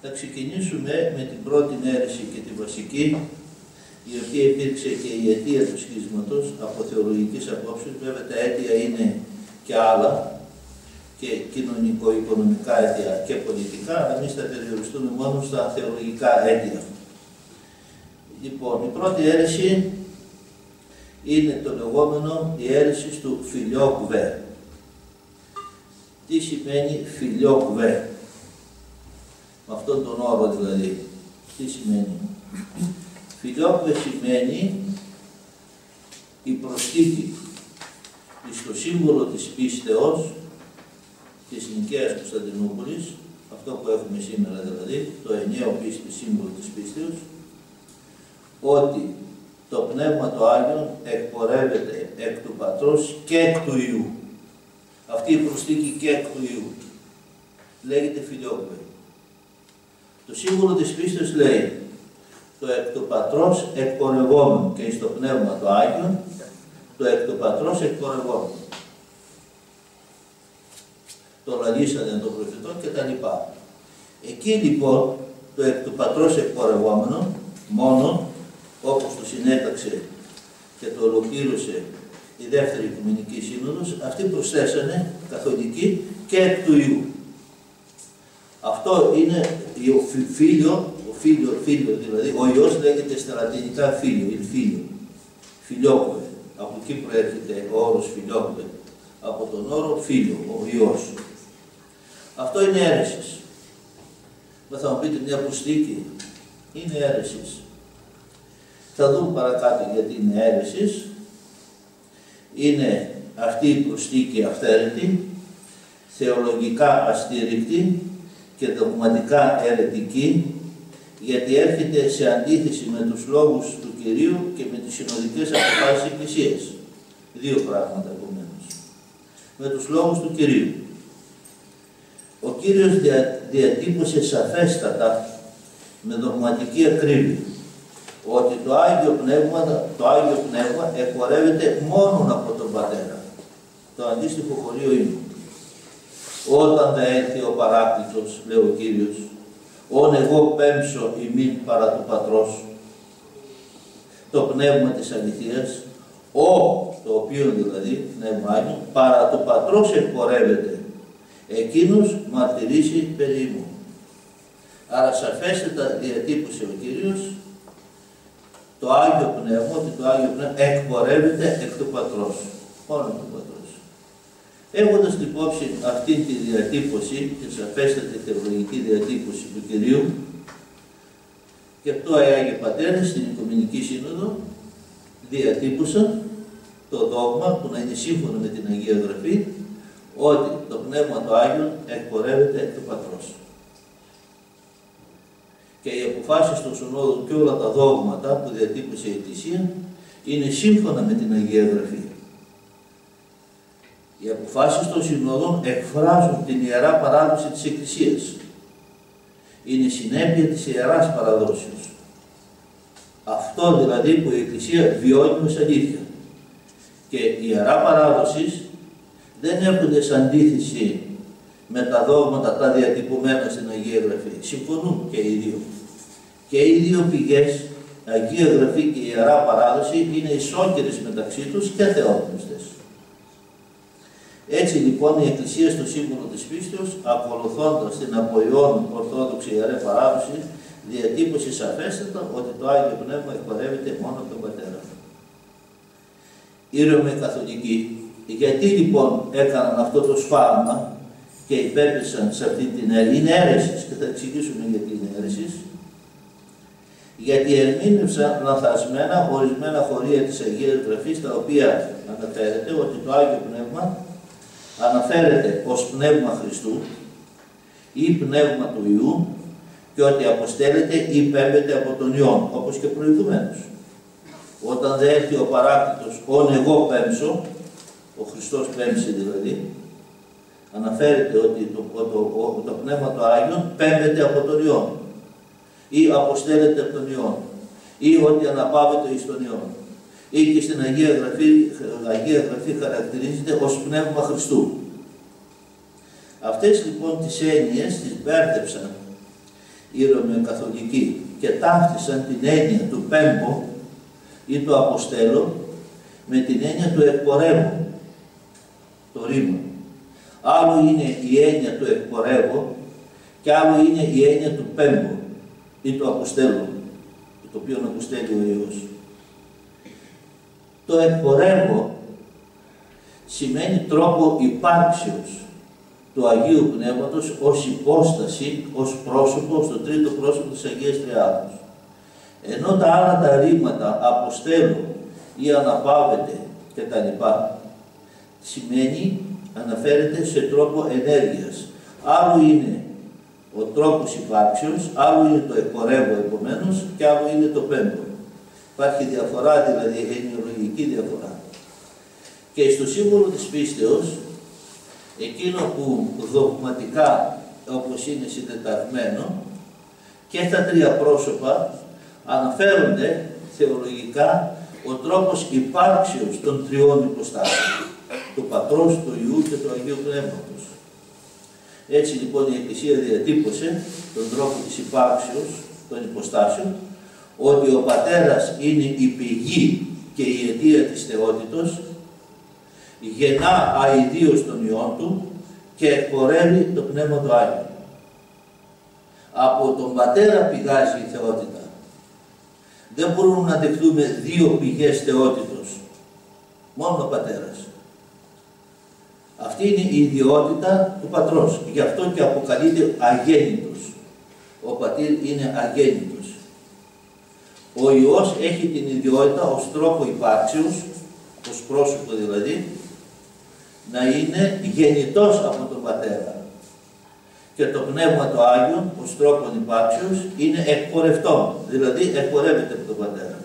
Θα ξεκινήσουμε με την πρώτη αίρεση και τη βασική, η οποία υπήρξε και η αιτία του σχίσματος από θεολογικής απόψεως. Βέβαια τα αίτια είναι και άλλα, και κοινωνικο-οικονομικά αίτια και πολιτικά, αλλά εμείς θα περιοριστούμε μόνο στα θεολογικά αίτια. Λοιπόν, η πρώτη αίρεση είναι το λεγόμενο η αίρεση του φιλιόκβε. Τι σημαίνει φιλιόκβε? Με αυτόν τον όρο δηλαδή. Τι σημαίνει? Φιλιόκβε σημαίνει η προσθήκη στο σύμβολο της πίστεως της Νικαίας Κωνσταντινούπολης, αυτό που έχουμε σήμερα δηλαδή, το ενιαίο πίστη σύμβολο της πίστεως, ότι το Πνεύμα το Άγιον εκπορεύεται εκ του Πατρός και εκ του Υιού. Αυτή η προσθήκη και εκ του Υιού λέγεται φιλιόκβε. Το σύμβολο της πίστεως λέει το εκ του Πατρός εκπορευόμενο και στο Πνεύμα το Άγιον το εκ του Πατρός εκπορευόμενο. Το λαλήσανε των προφητών και τα λοιπά. Εκεί λοιπόν το εκ του Πατρός εκπορευόμενο μόνο, όπως το συνέταξε και το ολοκλήρωσε η δεύτερη Οικουμενική Σύνοδος, αυτοί προσθέσανε καθολικοί και εκ του Υιού. Αυτό είναι φίλιο δηλαδή, ο Υιός λέγεται στα λατινικά φίλιο, φιλιόκβε. Από εκεί προέρχεται ο όρος φιλιόκβε, από τον όρο φίλιο, ο Υιός. Αυτό είναι αίρεσης. Θα μου πείτε μια προσθήκη, είναι αίρεσης. Θα δούμε παρακάτω γιατί είναι αίρεσης. Είναι αυτή η προσθήκη αυθαίρετη, θεολογικά αστήρικτη και δογματικά αιρετική, γιατί έρχεται σε αντίθεση με τους λόγους του Κυρίου και με τις συνοδικές αποφάσεις της Εκκλησίας. Δύο πράγματα επομένως. Με τους λόγους του Κυρίου. Ο Κύριος διατύπωσε σαφέστατα, με δογματική ακρίβεια, ότι το Άγιο Πνεύμα εκπορεύεται μόνο από τον Πατέρα. Το αντίστοιχο χωρίο είναι. Όταν θα έρθει ο Παράκλητος, λέει ο Κύριος, όν εγώ πέμψω ημίν παρά του Πατρός, το πνεύμα της αληθείας, το οποίο δηλαδή, πνεύμα Άγιο, παρά του Πατρός εκπορεύεται, εκείνος μαρτυρήσει περί ημών. Άρα σαφέστατα διατύπωσε ο Κύριος το Άγιο Πνεύμα, ότι το Άγιο Πνεύμα εκπορεύεται εκ του Πατρός, μόνο του Πατρός. Έχοντας υπόψη αυτή τη διατύπωση, τη σαφέστατη θεολογική διατύπωση του Κυρίου, και αυτό οι Άγιοι Πατέρες στην Οικουμενική Σύνοδο διατύπωσαν το δόγμα που να είναι σύμφωνο με την Αγία Γραφή, ότι το Πνεύμα το Άγιον εκπορεύεται εκ του Πατρός. Και οι αποφάσεις των συνόδων και όλα τα δόγματα που διατύπωσε η Εκκλησία είναι σύμφωνα με την Αγία Γραφή. Οι αποφάσεις των συνόδων εκφράζουν την Ιερά Παράδοση της Εκκλησίας. Είναι συνέπεια της Ιεράς Παραδόσεως. Αυτό δηλαδή που η Εκκλησία βιώνει ως αλήθεια. Και η Ιερά Παράδοση δεν έρχονται σε αντίθεση με τα δόγματα τα διατυπωμένα στην Αγία Γραφή. Συμφωνούν και οι δύο. Και οι δύο πηγές, Αγία Γραφή και η Ιερά Παράδοση, είναι ισόκερες μεταξύ τους και θεόπνευστες. Έτσι λοιπόν η Εκκλησία στο σύμβολο της πίστεως, ακολουθώντας την από Ιωάννου Ορθόδοξη Ιερά Παράδοση, διατύπωσε σαφέστατα ότι το Άγιο Πνεύμα εκπορεύεται μόνο από τον Πατέρα. Οι Ρωμαιοκαθολικοί, γιατί λοιπόν έκαναν αυτό το σφάλμα και υπέπεσαν σε αυτή την αίρεση? Είναι αίρεσης και θα εξηγήσουμε γιατί είναι αίρεσης. Γιατί ερμήνευσαν λανθασμένα ορισμένα χωρία της Αγίας Γραφής, τα οποία αναφέρεται ότι το Άγιο Πνεύμα αναφέρεται ως Πνεύμα Χριστού ή Πνεύμα του Υιού και ότι αποστέλλεται ή πέμπεται από τον Υιόν, όπως και προηγουμένως. Όταν δεν έρθει ο Παράκλητος, όν εγώ πέμψω, ο Χριστός πέμψε δηλαδή, αναφέρεται ότι το Πνεύμα του Άγιον πέμπεται από τον Υιόν ή αποστέλλεται από τον Υιόν ή ότι αναπαύεται εις τον Υιόν. Ή και στην Αγία Γραφή χαρακτηρίζεται ως Πνεύμα Χριστού. Αυτές λοιπόν τις έννοιες τις μπέρδεψαν οι Ρωμαιοκαθολικοί και ταύτισαν την έννοια του πέμπω ή του αποστέλω με την έννοια του εκπορεύω, το ρήμα. Άλλο είναι η έννοια του εκπορεύω και άλλο είναι η έννοια του πέμπω ή του αποστέλω, το οποίο αποστέλει ο Υιός. Το εκπορεύω σημαίνει τρόπο υπάρξεως του Αγίου Πνεύματος ως υπόσταση, ως πρόσωπο, στο τρίτο πρόσωπο της Αγίας Τριάδος. Ενώ τα άλλα τα ρήματα, αποστέλω ή αναπαύεται κτλ. Σημαίνει, αναφέρεται σε τρόπο ενέργειας. Άλλο είναι ο τρόπος υπάρξεως, άλλο είναι το εκπορεύω επομένως και άλλο είναι το πέμπω. Υπάρχει διαφορά, δηλαδή ενοιολογική διαφορά. Και στο σύμβολο της πίστεως, εκείνο που δογματικά, όπως είναι συντεταγμένο, και στα τρία πρόσωπα αναφέρονται θεολογικά ο τρόπος υπάρξεως των τριών υποστάσεων, του Πατρός, του Υιού και του Αγίου Πνεύματος. Έτσι λοιπόν η Εκκλησία διατύπωσε τον τρόπο της υπάρξεως των υποστάσεων, ότι ο Πατέρας είναι η πηγή και η αιτία της θεότητος, γεννά αηδίως τον Υιόν του και εκπορεύει το Πνεύμα του Άγιο. Από τον Πατέρα πηγάζει η θεότητα. Δεν μπορούμε να δεχτούμε δύο πηγές θεότητος. Μόνο ο Πατέρας. Αυτή είναι η ιδιότητα του Πατρός. Γι' αυτό και αποκαλείται αγέννητος. Ο Πατήρ είναι αγέννητος. Ο Υιός έχει την ιδιότητα ως τρόπο υπάρξεως, ως πρόσωπο δηλαδή, να είναι γεννητός από τον Πατέρα. Και το Πνεύμα το Άγιον, ως τρόπο υπάρξεως, είναι εκπορευτόν, δηλαδή εκπορεύεται από τον Πατέρα.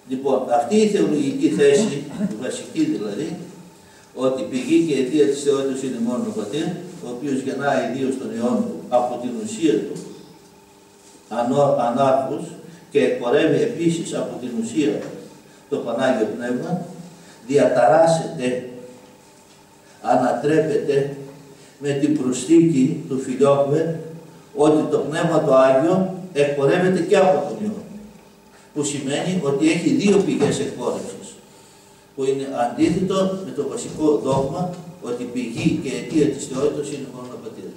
Λοιπόν, αυτή η θεολογική θέση, η βασική δηλαδή, ότι η πηγή και η αιτία της θεότητας είναι μόνο ο Πατήρ, ο οποίος γεννάει ιδίως τον Υιόν του από την ουσία του, ανάρχους, και εκπορεύει επίσης από την ουσία το Πανάγιο Πνεύμα, διαταράσσεται, ανατρέπεται με την προσθήκη του Φιλιόκβε ότι το Πνεύμα το Άγιο εκπορεύεται και από τον Υιόν, που σημαίνει ότι έχει δύο πηγές εκπόρευσης, που είναι αντίθετο με το βασικό δόγμα ότι η πηγή και η αιτία της θεότητας είναι μόνο ο Πατήρ.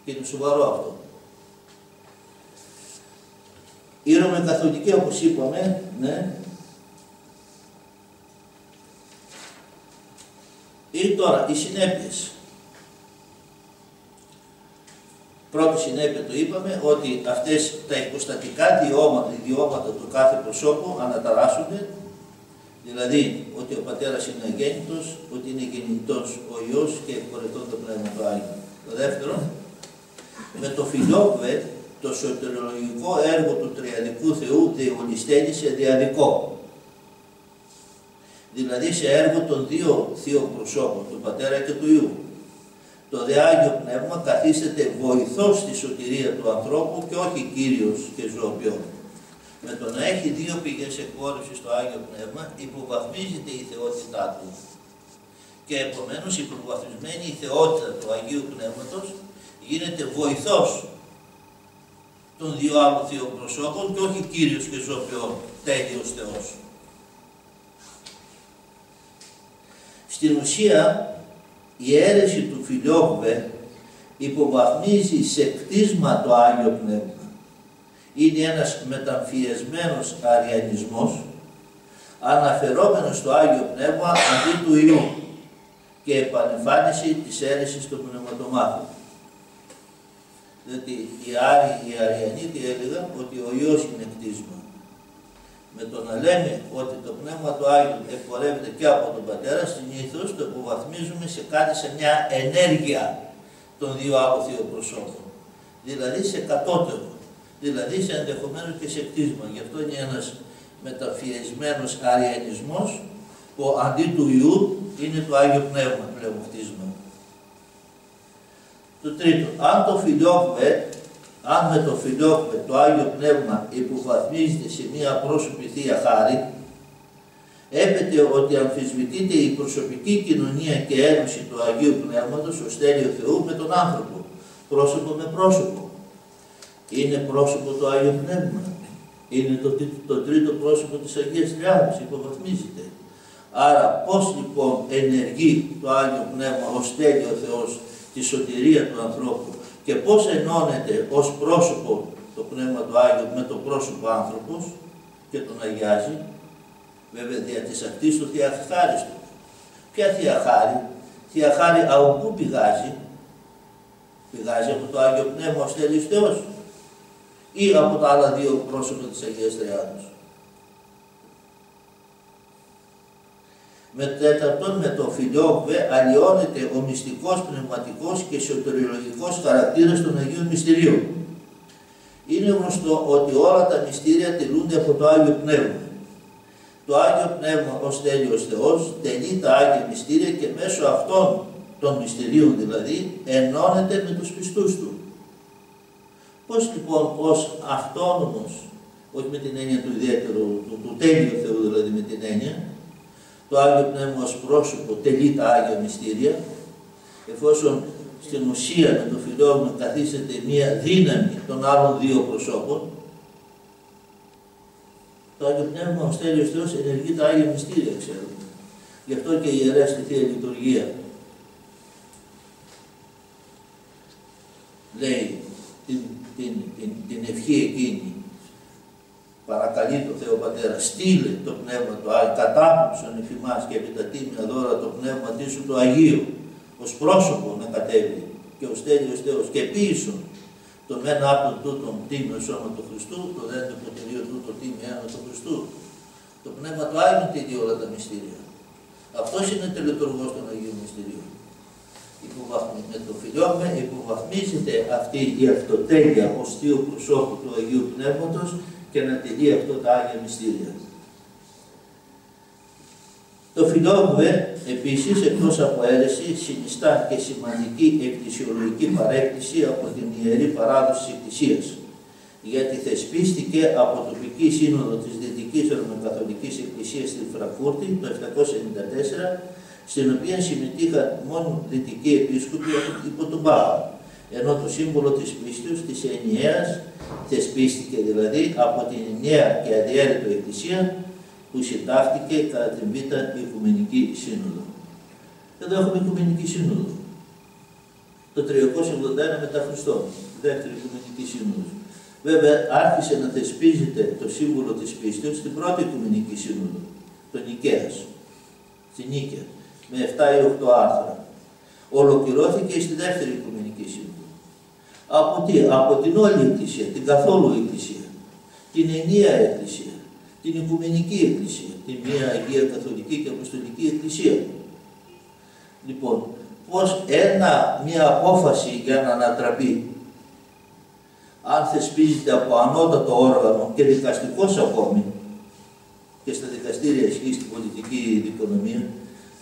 Και είναι σοβαρό αυτό. Οι Ρωμαιοκαθολικοί, όπως είπαμε, ναι. Ή τώρα, οι συνέπειες. Πρώτη συνέπεια το είπαμε, ότι αυτές τα υποστατικά ιδιώματα του κάθε προσώπου αναταράσσονται, δηλαδή ότι ο Πατέρας είναι αγέννητος, ότι είναι γεννητός ο Υιός και εκπορευτόν το Πνεύμα του Άγιο. Το δεύτερο, με το Φιλιόκβε, το σωτερολογικό έργο του Τριαδικού Θεού διολυσταίνει σε διαδικό. Δηλαδή σε έργο των δύο θείων προσώπων, του Πατέρα και του Υιού. Το δε Άγιο Πνεύμα καθίσταται βοηθός στη σωτηρία του ανθρώπου και όχι Κύριος και ζωοποιός. Με το να έχει δύο πηγές εκπόρευσης στο Άγιο Πνεύμα, υποβαθμίζεται η θεότητά του. Και επομένως η υποβαθμισμένη η θεότητα του Αγίου Πνεύματος γίνεται βοηθός των δύο άλλων θείων προσώπων και όχι Κύριος και ζωοποιός, τέλειος Θεός. Στην ουσία, η αίρεση του Φιλιόκβε υποβαθμίζει σε κτίσμα το Άγιο Πνεύμα. Είναι ένας μεταμφιεσμένος αριανισμός, αναφερόμενος στο Άγιο Πνεύμα αντί του Υιού και επανεμφάνιση της αίρεσης των πνευματομάχων. Διότι οι Αριανοί τι έλεγαν, ότι ο Υιός είναι κτίσμα. Με το να λέμε ότι το Πνεύμα του Άγιου εκπορεύεται και από τον Πατέρα, συνήθως το υποβαθμίζουμε σε κάτι, σε μια ενέργεια των δύο άλλων θείων προσώπων. Δηλαδή σε κατώτερο, δηλαδή σε ενδεχομένως και σε κτίσμα. Γι' αυτό είναι ένας μεταφιεσμένος αριανισμός που αντί του Υιού είναι το Άγιο Πνεύμα πλέον κτίσμα. Το τρίτο, αν με το Φιλιόκβε το Άγιο Πνεύμα υποβαθμίζεται σε μία πρόσωπη Θεία Χάρη, έπεται ότι αμφισβητείται η προσωπική κοινωνία και ένωση του Αγίου Πνεύματος ως τέλειο Θεού με τον άνθρωπο, πρόσωπο με πρόσωπο. Είναι πρόσωπο το Άγιο Πνεύμα. Είναι το τρίτο πρόσωπο της Αγίας Τριάδος, υποβαθμίζεται. Άρα πώς λοιπόν ενεργεί το Άγιο Πνεύμα ως τέλειο Θεός τη σωτηρία του ανθρώπου και πώς ενώνεται ως πρόσωπο το Πνεύμα του Άγιο με το πρόσωπο άνθρωπος και τον αγιάζει, βέβαια δια της αυτής του Θεία Χάρις του. Ποια Θεία Χάρη? Θεία Χάρη από πού πηγάζει? Πηγάζει από το Άγιο Πνεύμα ως τέλειος Θεός ή από τα άλλα δύο πρόσωπα της Αγίας Τριάδος? Με τέταρτον, με το Φιλιόγβε αλλοιώνεται ο μυστικός, πνευματικός και σωτηριολογικός χαρακτήρας των Αγίων Μυστηρίων. Είναι γνωστό ότι όλα τα μυστήρια τελούνται από το Άγιο Πνεύμα. Το Άγιο Πνεύμα ως τέλειος Θεός τελεί τα Άγια Μυστήρια και μέσω αυτών των μυστηρίων δηλαδή ενώνεται με τους πιστούς του. Πώς λοιπόν ως αυτόνομος, όχι με την έννοια του ιδιαίτερου, του τέλειου Θεού δηλαδή με την έννοια, το Άγιο Πνεύμα ως πρόσωπο τελεί τα Άγια Μυστήρια, εφόσον στην ουσία με το Φιλιόγνο καθίσταται μία δύναμη των άλλων δύο προσώπων, το Άγιο Πνεύμα ως τέλειος Θεός ενεργεί τα Άγια Μυστήρια, ξέρουμε. Γι' αυτό και η Ιερέα στη Θεία Λειτουργία λέει την ευχή εκείνη, παρακαλεί το Θεό Πατέρα, στείλε το Πνεύμα του Άγιο, κατάπτυξον εφημάς και επί τα τίμια δώρα το Πνεύμα σου το Αγίου, ως πρόσωπο να κατέβει και ως τέλειος Θεός και πίσω τον ένα άπτον τούτον τίμιο σώμα του Χριστού, το δεν το υποτελείο τούτο τίμιο αίμα του Χριστού. Το Πνεύμα του Άγιου τελεί όλα τα μυστήρια. Αυτός είναι τελετουργός των Αγίων Μυστηρίων. Με το Φιλιόγμε υποβαθμίζεται αυτή η αυτοτέλεια ως θείο προσώπου του Αγίου Πνεύματος και να τελεί αυτό τα Άγια Μυστήρια. Το Φιλιόγμε επίσης, εκτός από αίρεση, συνιστά και σημαντική εκκλησιολογική παρέκκληση από την Ιερή Παράδοση της Εκκλησίας, γιατί θεσπίστηκε από τοπική σύνοδο της Δυτικής Ρωμαιοκαθολικής Εκκλησίας στη Φραγκφούρτη το 794, στην οποία συμμετείχαν μόνο δυτικοί επίσκοποι υπό τον Πάπα, ενώ το σύμβολο της πίστεως της ενιαίας θεσπίστηκε δηλαδή από την ενιαία και αδιέρετο Εκκλησία που συντάχθηκε κατά την Β' Οικουμενική Σύνοδο. Εδώ έχουμε Οικουμενική Σύνοδο. Το 381 μετά Χριστό, δεύτερη Οικουμενική Σύνοδο. Βέβαια άρχισε να θεσπίζεται το σύμβολο της πίστεως στην πρώτη Οικουμενική Σύνοδο, το Νικαίας, στη Νίκαια, με 7 ή 8 άρθρα. Ολοκληρώθηκε στη δεύτερη Οικουμενική Σύνοδο. Από τι? Από την όλη Εκκλησία, την καθόλου Εκκλησία, την ενιαία Εκκλησία, την Οικουμενική Εκκλησία, την μία Αγία Καθολική και Αποστολική Εκκλησία. Λοιπόν, πως μία απόφαση για να ανατραπεί, αν θεσπίζεται από ανώτατο όργανο και δικαστικός ακόμη, και στα δικαστήρια ισχύει στην πολιτική δικονομία,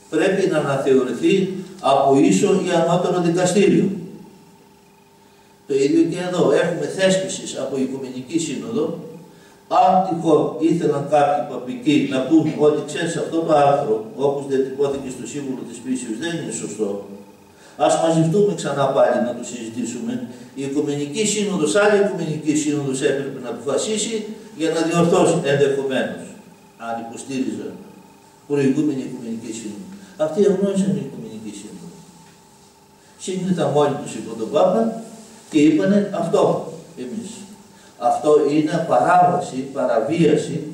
πρέπει να αναθεωρηθεί από ίσο ή ανώτερο δικαστήριο. Το ίδιο και εδώ. Έχουμε θέσπισης από Οικουμενική Σύνοδο. Αν τυχόν ήθελαν κάποιοι παπικοί να πούν ότι ξέρεις αυτό το άρθρο, όπως διατυπώθηκε στο σύμβολο της πίστεως, δεν είναι σωστό, ας μαζευτούμε ξανά πάλι να το συζητήσουμε. Η Οικουμενική Σύνοδος, άλλη Οικουμενική Σύνοδος έπρεπε να αποφασίσει για να διορθώσει ενδεχομένως, αν υποστήριζαν προηγούμενη Οικουμενική Σύνοδο. Αυτοί αγνώρισαν την Οικουμενική Σύνοδο. Σύγκριταν μόνοι τους υπό τον Πάπα και είπανε αυτό εμείς. Αυτό είναι παραβίαση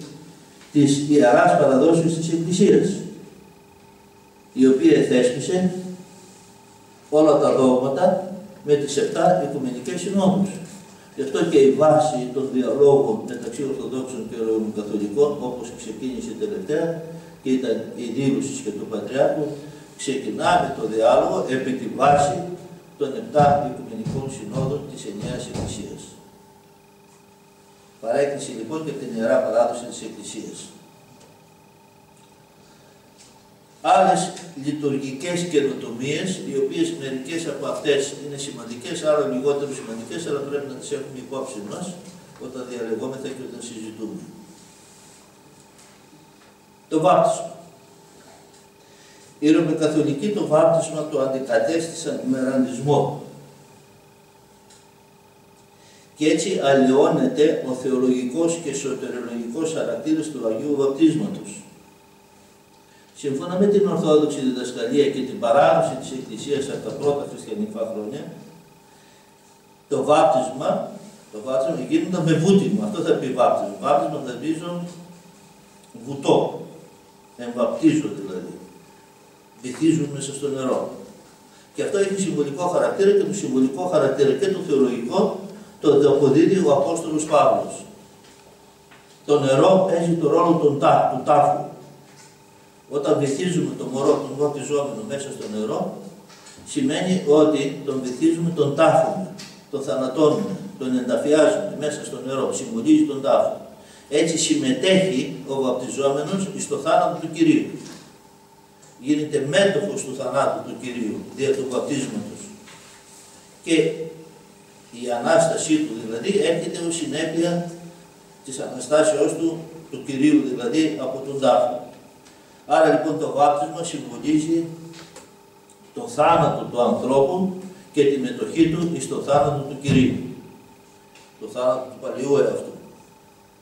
της Ιεράς Παραδόσεως της Εκκλησίας, η οποία θέσπισε όλα τα δόγματα με τις 7 Οικουμενικές Συνόδους. Γι' αυτό και η βάση των διαλόγων μεταξύ Ορθοδόξων και Ρωμαιοκαθολικών, όπως ξεκίνησε τελευταία και ήταν η δήλωση και του Πατριάρχου, ξεκινά με το διάλογο επί τη βάση των 7 Οικουμενικών Συνόδων της ενιαίας Εκκλησίας. Παρέκκληση λοιπόν και την Ιερά Παράδοση της Εκκλησίας. Άλλες λειτουργικές καινοτομίες, οι οποίες μερικές από αυτές είναι σημαντικές, άλλα λιγότερο σημαντικές, αλλά πρέπει να τις έχουμε υπόψη μας όταν διαλεγόμεθα και όταν συζητούμε. Το βάπτισμα. Οι Ρωμαιοκαθολικοί το βάπτισμα το αντικατέστησαν με ραντισμό. και έτσι αλλοιώνεται ο θεολογικός και σωτερολογικός χαρακτήρας του Αγίου Βαπτίσματος. Σύμφωνα με την Ορθόδοξη διδασκαλία και την παράδοση της Εκκλησίας από τα πρώτα χριστιανικά χρόνια, το βάπτισμα γίνονταν με βούτυγμα. Αυτό θα πει βάπτισμα. Βάπτισμα θα πει βουτό. Εμβαπτίζω δηλαδή. Βυθίζουν μέσα στο νερό. Και αυτό έχει συμβολικό χαρακτήρα, και το συμβολικό χαρακτήρα και το θεολογικό το αποδίδει ο Απόστολος Παύλος. Το νερό παίζει το ρόλο του τάφου. Όταν βυθίζουμε το μωρό, τον βαπτιζόμενο μέσα στο νερό, σημαίνει ότι τον βυθίζουμε, τον τάφουμε, τον θανατώνουμε, τον ενταφιάζουμε μέσα στο νερό, συμβολίζει τον τάφο. Έτσι συμμετέχει ο βαπτιζόμενος στο θάνατο του Κυρίου. Γίνεται μέτοχος του θανάτου του Κυρίου, δια του βαπτίσματος. Και η Ανάστασή του δηλαδή έρχεται ως συνέπεια της Αναστάσεώς του Κυρίου δηλαδή από τον τάφο. Άρα λοιπόν το βάπτισμα συμβολίζει το θάνατο του ανθρώπου και τη μετοχή του στο θάνατο του Κυρίου. Το θάνατο του παλιού εαυτού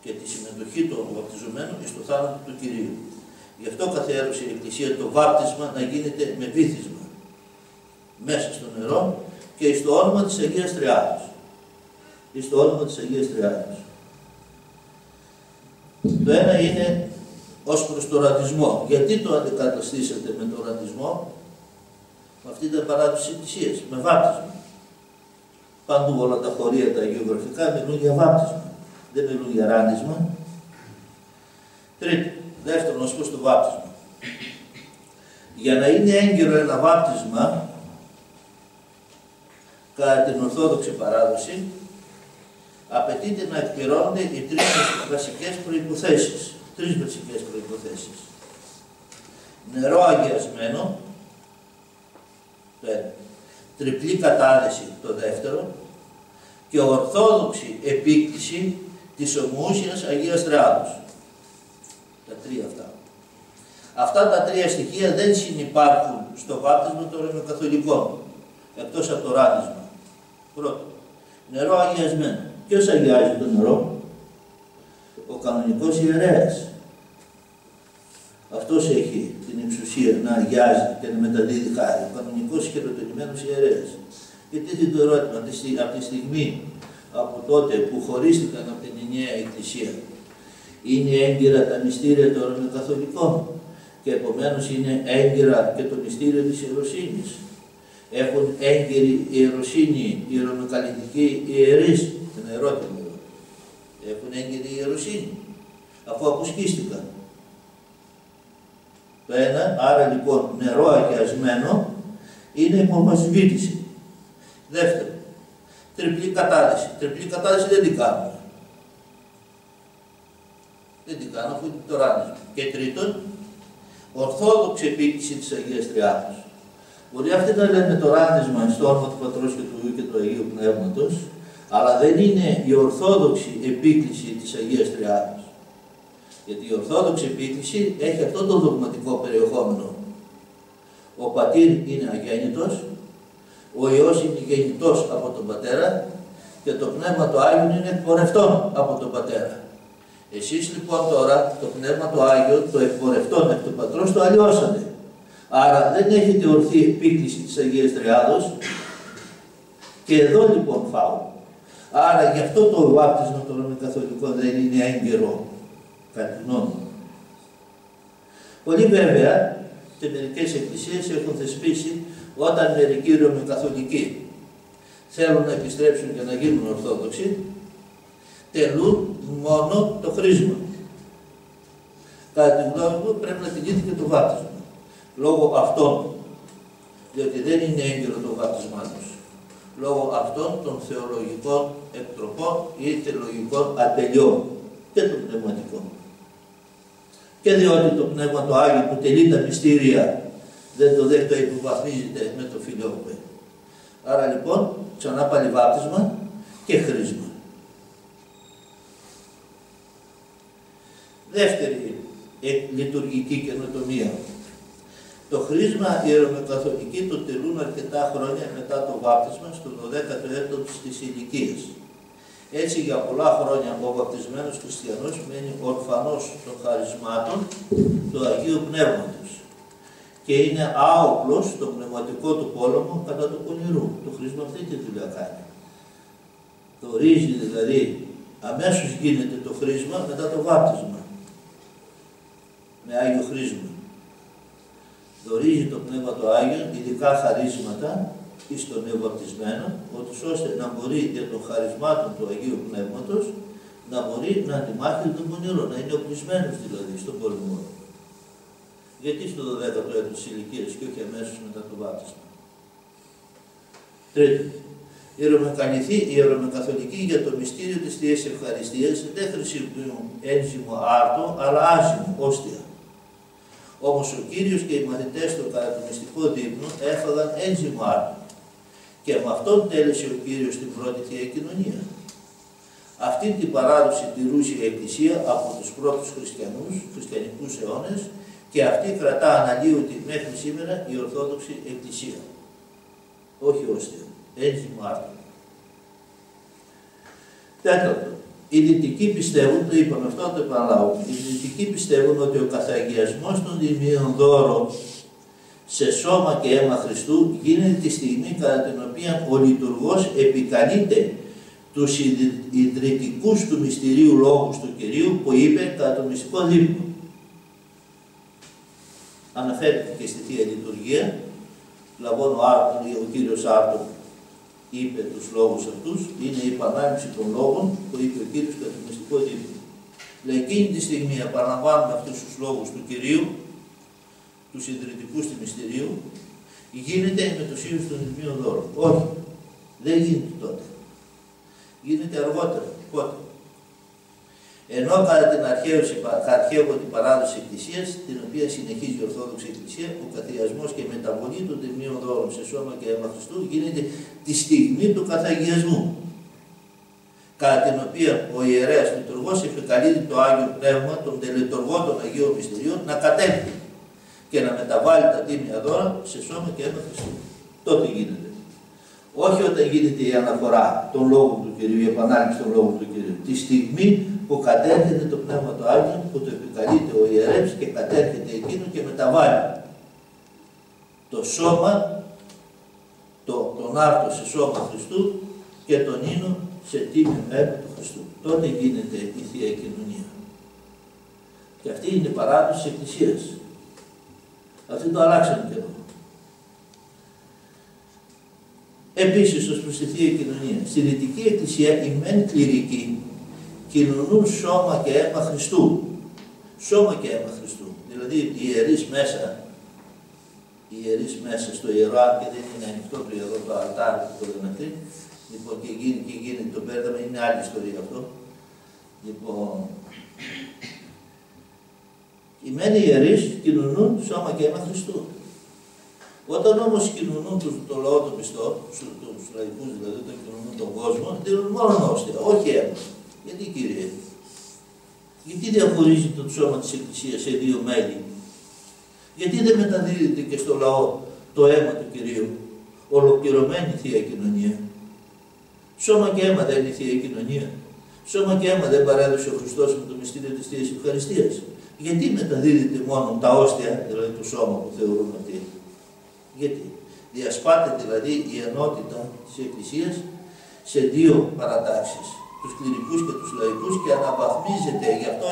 και τη συμμετοχή του βαπτιζομένου στο θάνατο του Κυρίου. Γι' αυτό καθιέρωσε η Εκκλησία το βάπτισμα να γίνεται με βύθισμα μέσα στο νερό και στο όνομα της Αγίας Τριάδος. Στο όνομα της Αγίας Τριάδος. Το ένα είναι ως προς το ρατισμό. Γιατί το αντικαταστήσατε με το ρατισμό? Με αυτή την παράδοση της Εκκλησίας, με βάπτισμα. Παντού όλα τα χωρία, τα αγιογραφικά μιλούν για βάπτισμα. Δεν μιλούν για ράνισμα. Τρίτο, δεύτερον, ως προς το βάπτισμα. Για να είναι έγκυρο ένα βάπτισμα, κατά την Ορθόδοξη παράδοση, απαιτείται να εκπληρώνονται οι τρεις βασικές προϋποθέσεις. Τρεις βασικές προϋποθέσεις. Νερό αγιασμένο, το ένα. Τριπλή κατάδεση, το δεύτερο. Και ορθόδοξη επίκτηση της ομοούσιας Αγίας Τριάδος. Τα τρία αυτά. Αυτά τα τρία στοιχεία δεν συνυπάρχουν στο βάπτισμα των Ρωμαιοκαθολικών, εκτός από το ράνισμα. Πρώτο, νερό αγιασμένο. Ποιος αγιάζει το νερό? Ο κανονικός ιερέας. Αυτός έχει την εξουσία να αγιάζει και να μεταδίδει χάρη. Ο κανονικός χειροτονημένος ιερέας. Και τίθεται το ερώτημα, από τη στιγμή από τότε που χωρίστηκαν από την ενιαία Εκκλησία, είναι έγκυρα τα μυστήρια των Ρωμαιοκαθολικών και επομένως είναι έγκυρα και το μυστήριο της ιεροσύνης. Έχουν έγκυρη ιεροσύνη οι Ρωμαιοκαλυθικοί ιερείς? Ένα ερώτημα εδώ. Έχουν έγκυρη ιεροσύνη, αφού αποσκίστηκαν. Το ένα, άρα λοιπόν νερό αγιασμένο, είναι υπομασβήτηση. Δεύτερο, τριπλή κατάδεση. Τριπλή κατάδεση δεν την κάνουμε. Δεν την κάνουμε, αφού είναι το ράνισμα. Και τρίτον, ορθόδοξη επίκτηση της Αγίας Τριάδος. Μπορεί αυτοί να λένε το ράνισμα στο όνομα του Πατρός και του Υιού και του Αγίου Πνεύματος, αλλά δεν είναι η ορθόδοξη επίκληση της Αγίας Τριάδος. Γιατί η ορθόδοξη επίκληση έχει αυτό το δογματικό περιεχόμενο. Ο πατήρ είναι αγέννητος, ο Υιός είναι γεννητός από τον Πατέρα και το Πνεύμα το Άγιο είναι εκπορευτόν από τον Πατέρα. Εσείς λοιπόν τώρα το Πνεύμα το Άγιο, το εκπορευτόν εκ του Πατρός, το αλλοιώσατε. Άρα δεν έχετε ορθή επίκληση της Αγίας Τριάδος και εδώ λοιπόν φάω. Άρα γι' αυτό το βάπτισμα των Ρωμαιοκαθολικών δεν είναι έγκαιρο, κατά τη γνώμη μου. Πολλοί βέβαια και μερικές εκκλησίες έχουν θεσπίσει όταν μερικοί Ρωμαιοκαθολικοί θέλουν να επιστρέψουν και να γίνουν Ορθόδοξοι, τελούν μόνο το χρήσμα. Κατά τη γνώμη μου πρέπει να τηρείται και το βάπτισμα. Λόγω αυτών, διότι δεν είναι έγκυρο το βάπτισμά τους. Λόγω αυτών των θεολογικών εκτροπών ή θεολογικών ατελειών και των πνευματικών. Και διότι το Πνεύμα το Άγιο που τελεί τα μυστήρια δεν το δέχεται, υποβαθμίζεται με το Φιλιόπε. Άρα λοιπόν ξανά πάλι βάπτισμα και χρήσμα. Δεύτερη λειτουργική καινοτομία. Το χρήσμα οι Ρωμαιοκαθολικοί το τηρούν αρκετά χρόνια μετά το βάπτισμα, στο 12ο έτος της ηλικίας. Έτσι για πολλά χρόνια ο βαπτισμένος χριστιανός μένει ορφανός των χαρισμάτων του Αγίου Πνεύματος και είναι άοπλος στον πνευματικό του πόλεμο κατά του πονηρού. Το χρήσμα αυτή τη δουλειά κάνει. Το ορίζει δηλαδή, αμέσως γίνεται το χρήσμα μετά το βάπτισμα, με Άγιο χρήσμα. Δωρίζει το Πνεύμα το Άγιο, ειδικά χαρίσματα εις τον νεοβαπτισμένο, ώστε να μπορεί για των χαρισμάτων του Αγίου Πνεύματος να μπορεί να αντιμάχει τον πονηρό, να είναι οπλισμένος δηλαδή στον πόλεμο. Γιατί στο 12ο έτος της ηλικίας και όχι αμέσως μετά το βάπτισμα. Τρίτον, οι Ρωμαιοκαθολικοί για το μυστήριο της Θείας Ευχαριστίας δεν χρησιμοποιούν ένζυμο άρτο, αλλά άζυμο, όστια. Όμως ο Κύριος και οι μαθητές του κατά το μυστικό δείπνο έφαγαν ένζυμο άρτο. Και με αυτόν τέλεσε ο Κύριος την πρώτη Θεία Κοινωνία. Αυτή την παράδοση τηρούσε η Εκκλησία από τους πρώτους χριστιανικούς αιώνες και αυτή κρατά αναλύωτη μέχρι σήμερα η Ορθόδοξη Εκκλησία. Όχι όστια, ένζυμο άρτο. Τέταρτο, οι δυτικοί πιστεύουν, το είπαμε αυτό, το επαναλάβω, οι δυτικοί πιστεύουν ότι ο καθαγιασμός των τιμίων δώρων σε σώμα και αίμα Χριστού γίνεται τη στιγμή κατά την οποία ο λειτουργός επικαλείται τους ιδρυτικούς του μυστηρίου λόγους του Κυρίου που είπε κατά το μυστικό δείπνο. Αναφέρεται και στη Θεία Λειτουργία, λαβών ο Κύριος Άρτον είπε τους λόγους αυτούς, είναι η επανάληψη των λόγων που είπε ο Κύριος κατά το μυστικό δείπνο. Λέει, εκείνη τη στιγμή επαναλαμβάνουμε αυτούς τους λόγους του Κυρίου, τους ιδρυτικούς του μυστηρίου, γίνεται η μετουσίωση των τιμίων δώρων. Όχι, δεν γίνεται τότε. Γίνεται αργότερα. Πότε? Ενώ κατά την αρχαίωτη παράδοση Εκκλησίας, την οποία συνεχίζει η Ορθόδοξη Εκκλησία, ο καθιασμός και η μεταβολή των τιμίων δώρων σε σώμα και αίμα Χριστού γίνεται τη στιγμή του καθαγιασμού, κατά την οποία ο ιερέας λειτουργός επικαλείται το Άγιο Πνεύμα, τον τελετουργό των Αγίων Μυστηρίων, να κατέλθει και να μεταβάλει τα τίμια δώρα σε σώμα και αίμα Χριστού. Τότε γίνεται. Όχι όταν γίνεται η αναφορά των λόγων του Κυρίου, η επανάληψη των λόγων του Κυρίου. Τη στιγμή που κατέρχεται το Πνεύμα του Άγιο, που το επικαλείται ο ιερεύς και κατέρχεται εκείνο και μεταβάλει το σώμα, τον άρτο σε σώμα Χριστού και τον ίνο σε τίμιο αίμα του Χριστού. Τότε γίνεται η Θεία Κοινωνία. Και αυτή είναι η παράδοση της Εκκλησίας. Αυτή το αλλάξαμε και εδώ. Επίσης, ως προς τη Θεία Κοινωνία, στη Δυτική Εκκλησία οι μεν κληρικοί κοινωνούν σώμα και αίμα Χριστού. Σώμα και αίμα Χριστού. Δηλαδή οι ιερείς μέσα στο ιερό, αν και δεν είναι ανοιχτό το ιερό, το αλτάρι που το λένε αυτοί, λοιπόν, και γίνεται το μπέρδεμα, είναι άλλη ιστορία αυτό. Λοιπόν, οι μεν ιερείς κοινωνούν σώμα και αίμα Χριστού. Όταν όμως κοινωνούν το λαό των πιστών, τους λαϊκούς δηλαδή, όταν κοινωνούν τον κόσμο, δίνουν μόνο όστια, όχι αίμα. Γιατί, Κύριε, γιατί διαχωρίζει το σώμα της Εκκλησίας σε δύο μέλη? Γιατί δεν μεταδίδεται και στο λαό το αίμα του Κυρίου, ολοκληρωμένη Θεία Κοινωνία? Σώμα και αίμα δεν είναι η Θεία Κοινωνία. Σώμα και αίμα δεν παρέδωσε ο Χριστός με το μυστήριο της Θείας Ευχαριστίας. Γιατί μεταδίδεται μόνο τα όστια, δηλαδή το σώμα που θεωρούμε αυτοί? Γιατί διασπάται δηλαδή η ενότητα της Εκκλησίας σε δύο παρατάξεις, τους κληρικούς και τους λαϊκούς, και αναβαθμίζεται. Γι' αυτό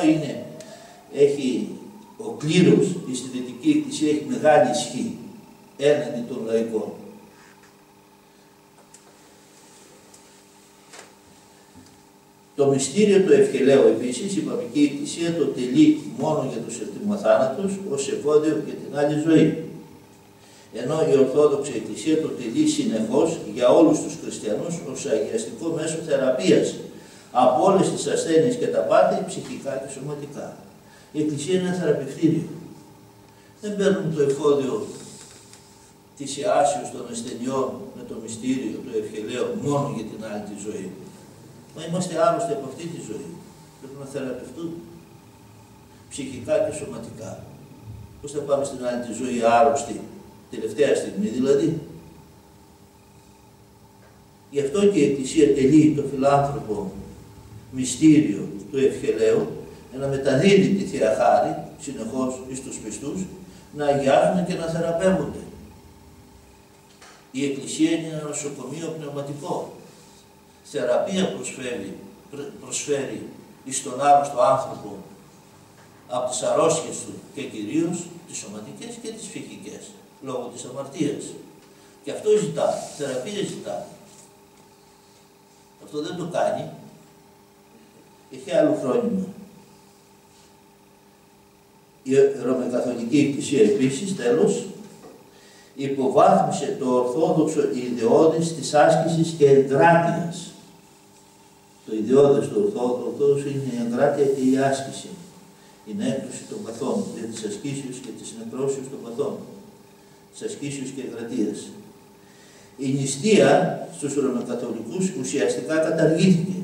έχει ο κλήρος της Δυτική Εκκλησία έχει μεγάλη ισχύ έναντι των λαϊκών. Το μυστήριο του ευχελαίου επίσης η Παπική Εκκλησία το τελεί μόνο για τους ευτυμοθάνατους ως εφόδιο για την άλλη ζωή. Ενώ η Ορθόδοξη Εκκλησία το τελεί συνεχώς για όλους τους χριστιανούς ως αγιαστικό μέσο θεραπείας από όλες τις ασθένειες και τα πάθη, ψυχικά και σωματικά. Η Εκκλησία είναι ένα θεραπευτήριο. Δεν παίρνουμε το εφόδιο της ιάσεως των ασθενειών με το μυστήριο του ευχελαίου μόνο για την άλλη τη ζωή. Μα είμαστε άρρωστοι από αυτή τη ζωή. Πρέπει να θεραπευτούμε ψυχικά και σωματικά. Πώς θα πάμε στην άλλη τη ζωή άρρωστοι, τελευταία στιγμή δηλαδή? Γι' αυτό και η Εκκλησία τελεί το φιλάνθρωπο μυστήριο του ευχελαίου, να μεταδίδει τη Θεία Χάρη συνεχώς εις τους πιστούς, να αγιάζουν και να θεραπεύονται. Η Εκκλησία είναι ένα νοσοκομείο πνευματικό. Θεραπεία προσφέρει εις τον άρρωστο άνθρωπο από τις αρρώστιες του και κυρίως τις σωματικές και τις ψυχικές, λόγω της αμαρτίας. Και αυτό ζητά, θεραπεία ζητά. Αυτό δεν το κάνει, έχει άλλο φρόνημα. Η Ρωμαιοκαθολική Εκκλησία επίσης, τέλος, υποβάθμισε το ορθόδοξο ιδεώδες της άσκησης και εγκράτειας. Το ιδεώδες του ορθόδοξου είναι η εγκράτεια και η άσκηση. Η έκδοση των παθών, δηλαδή της ασκήσεως και της νεκρώσεως των παθών, της ασκήσεως και εγκρατείας. Η νηστεία στους Ρωμαιοκαθολικούς ουσιαστικά καταργήθηκε,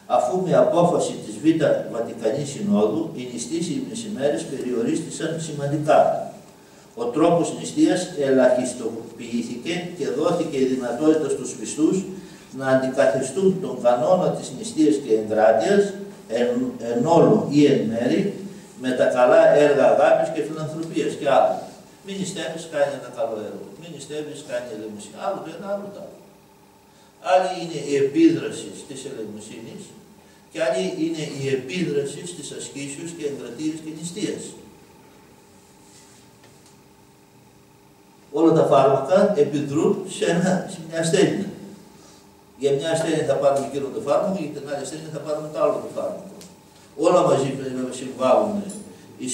αφού με απόφαση της Β' Βατικανής Συνόδου οι νηστήσιμες ημέρες περιορίστησαν σημαντικά. Ο τρόπος νηστείας ελαχιστοποιήθηκε και δόθηκε η δυνατότητα στους πιστούς να αντικαθιστούν τον κανόνα της νηστείας και εγκράτειας εν όλο ή εν μέρη με τα καλά έργα αγάπης και φιλανθρωπίας και άλλα. Μην νηστεύεις, κάνει ένα καλό έργο. Μην νηστεύεις, κάνει ελεημοσύνη. Άλλο το ένα, άλλο το άλλο. Άλλη είναι η επίδραση της ελεημοσύνης και άλλη είναι η επίδραση της ασκήσεως και εγκρατείας και νηστείας. Όλα τα φάρμακα επιδρούν σε μια ασθένεια. Για μια ασθένεια θα πάρουμε εκείνο το φάρμακο, για την άλλη ασθένεια θα πάρουμε το άλλο το φάρμακο. Όλα μαζί πρέπει να συμβάλλουν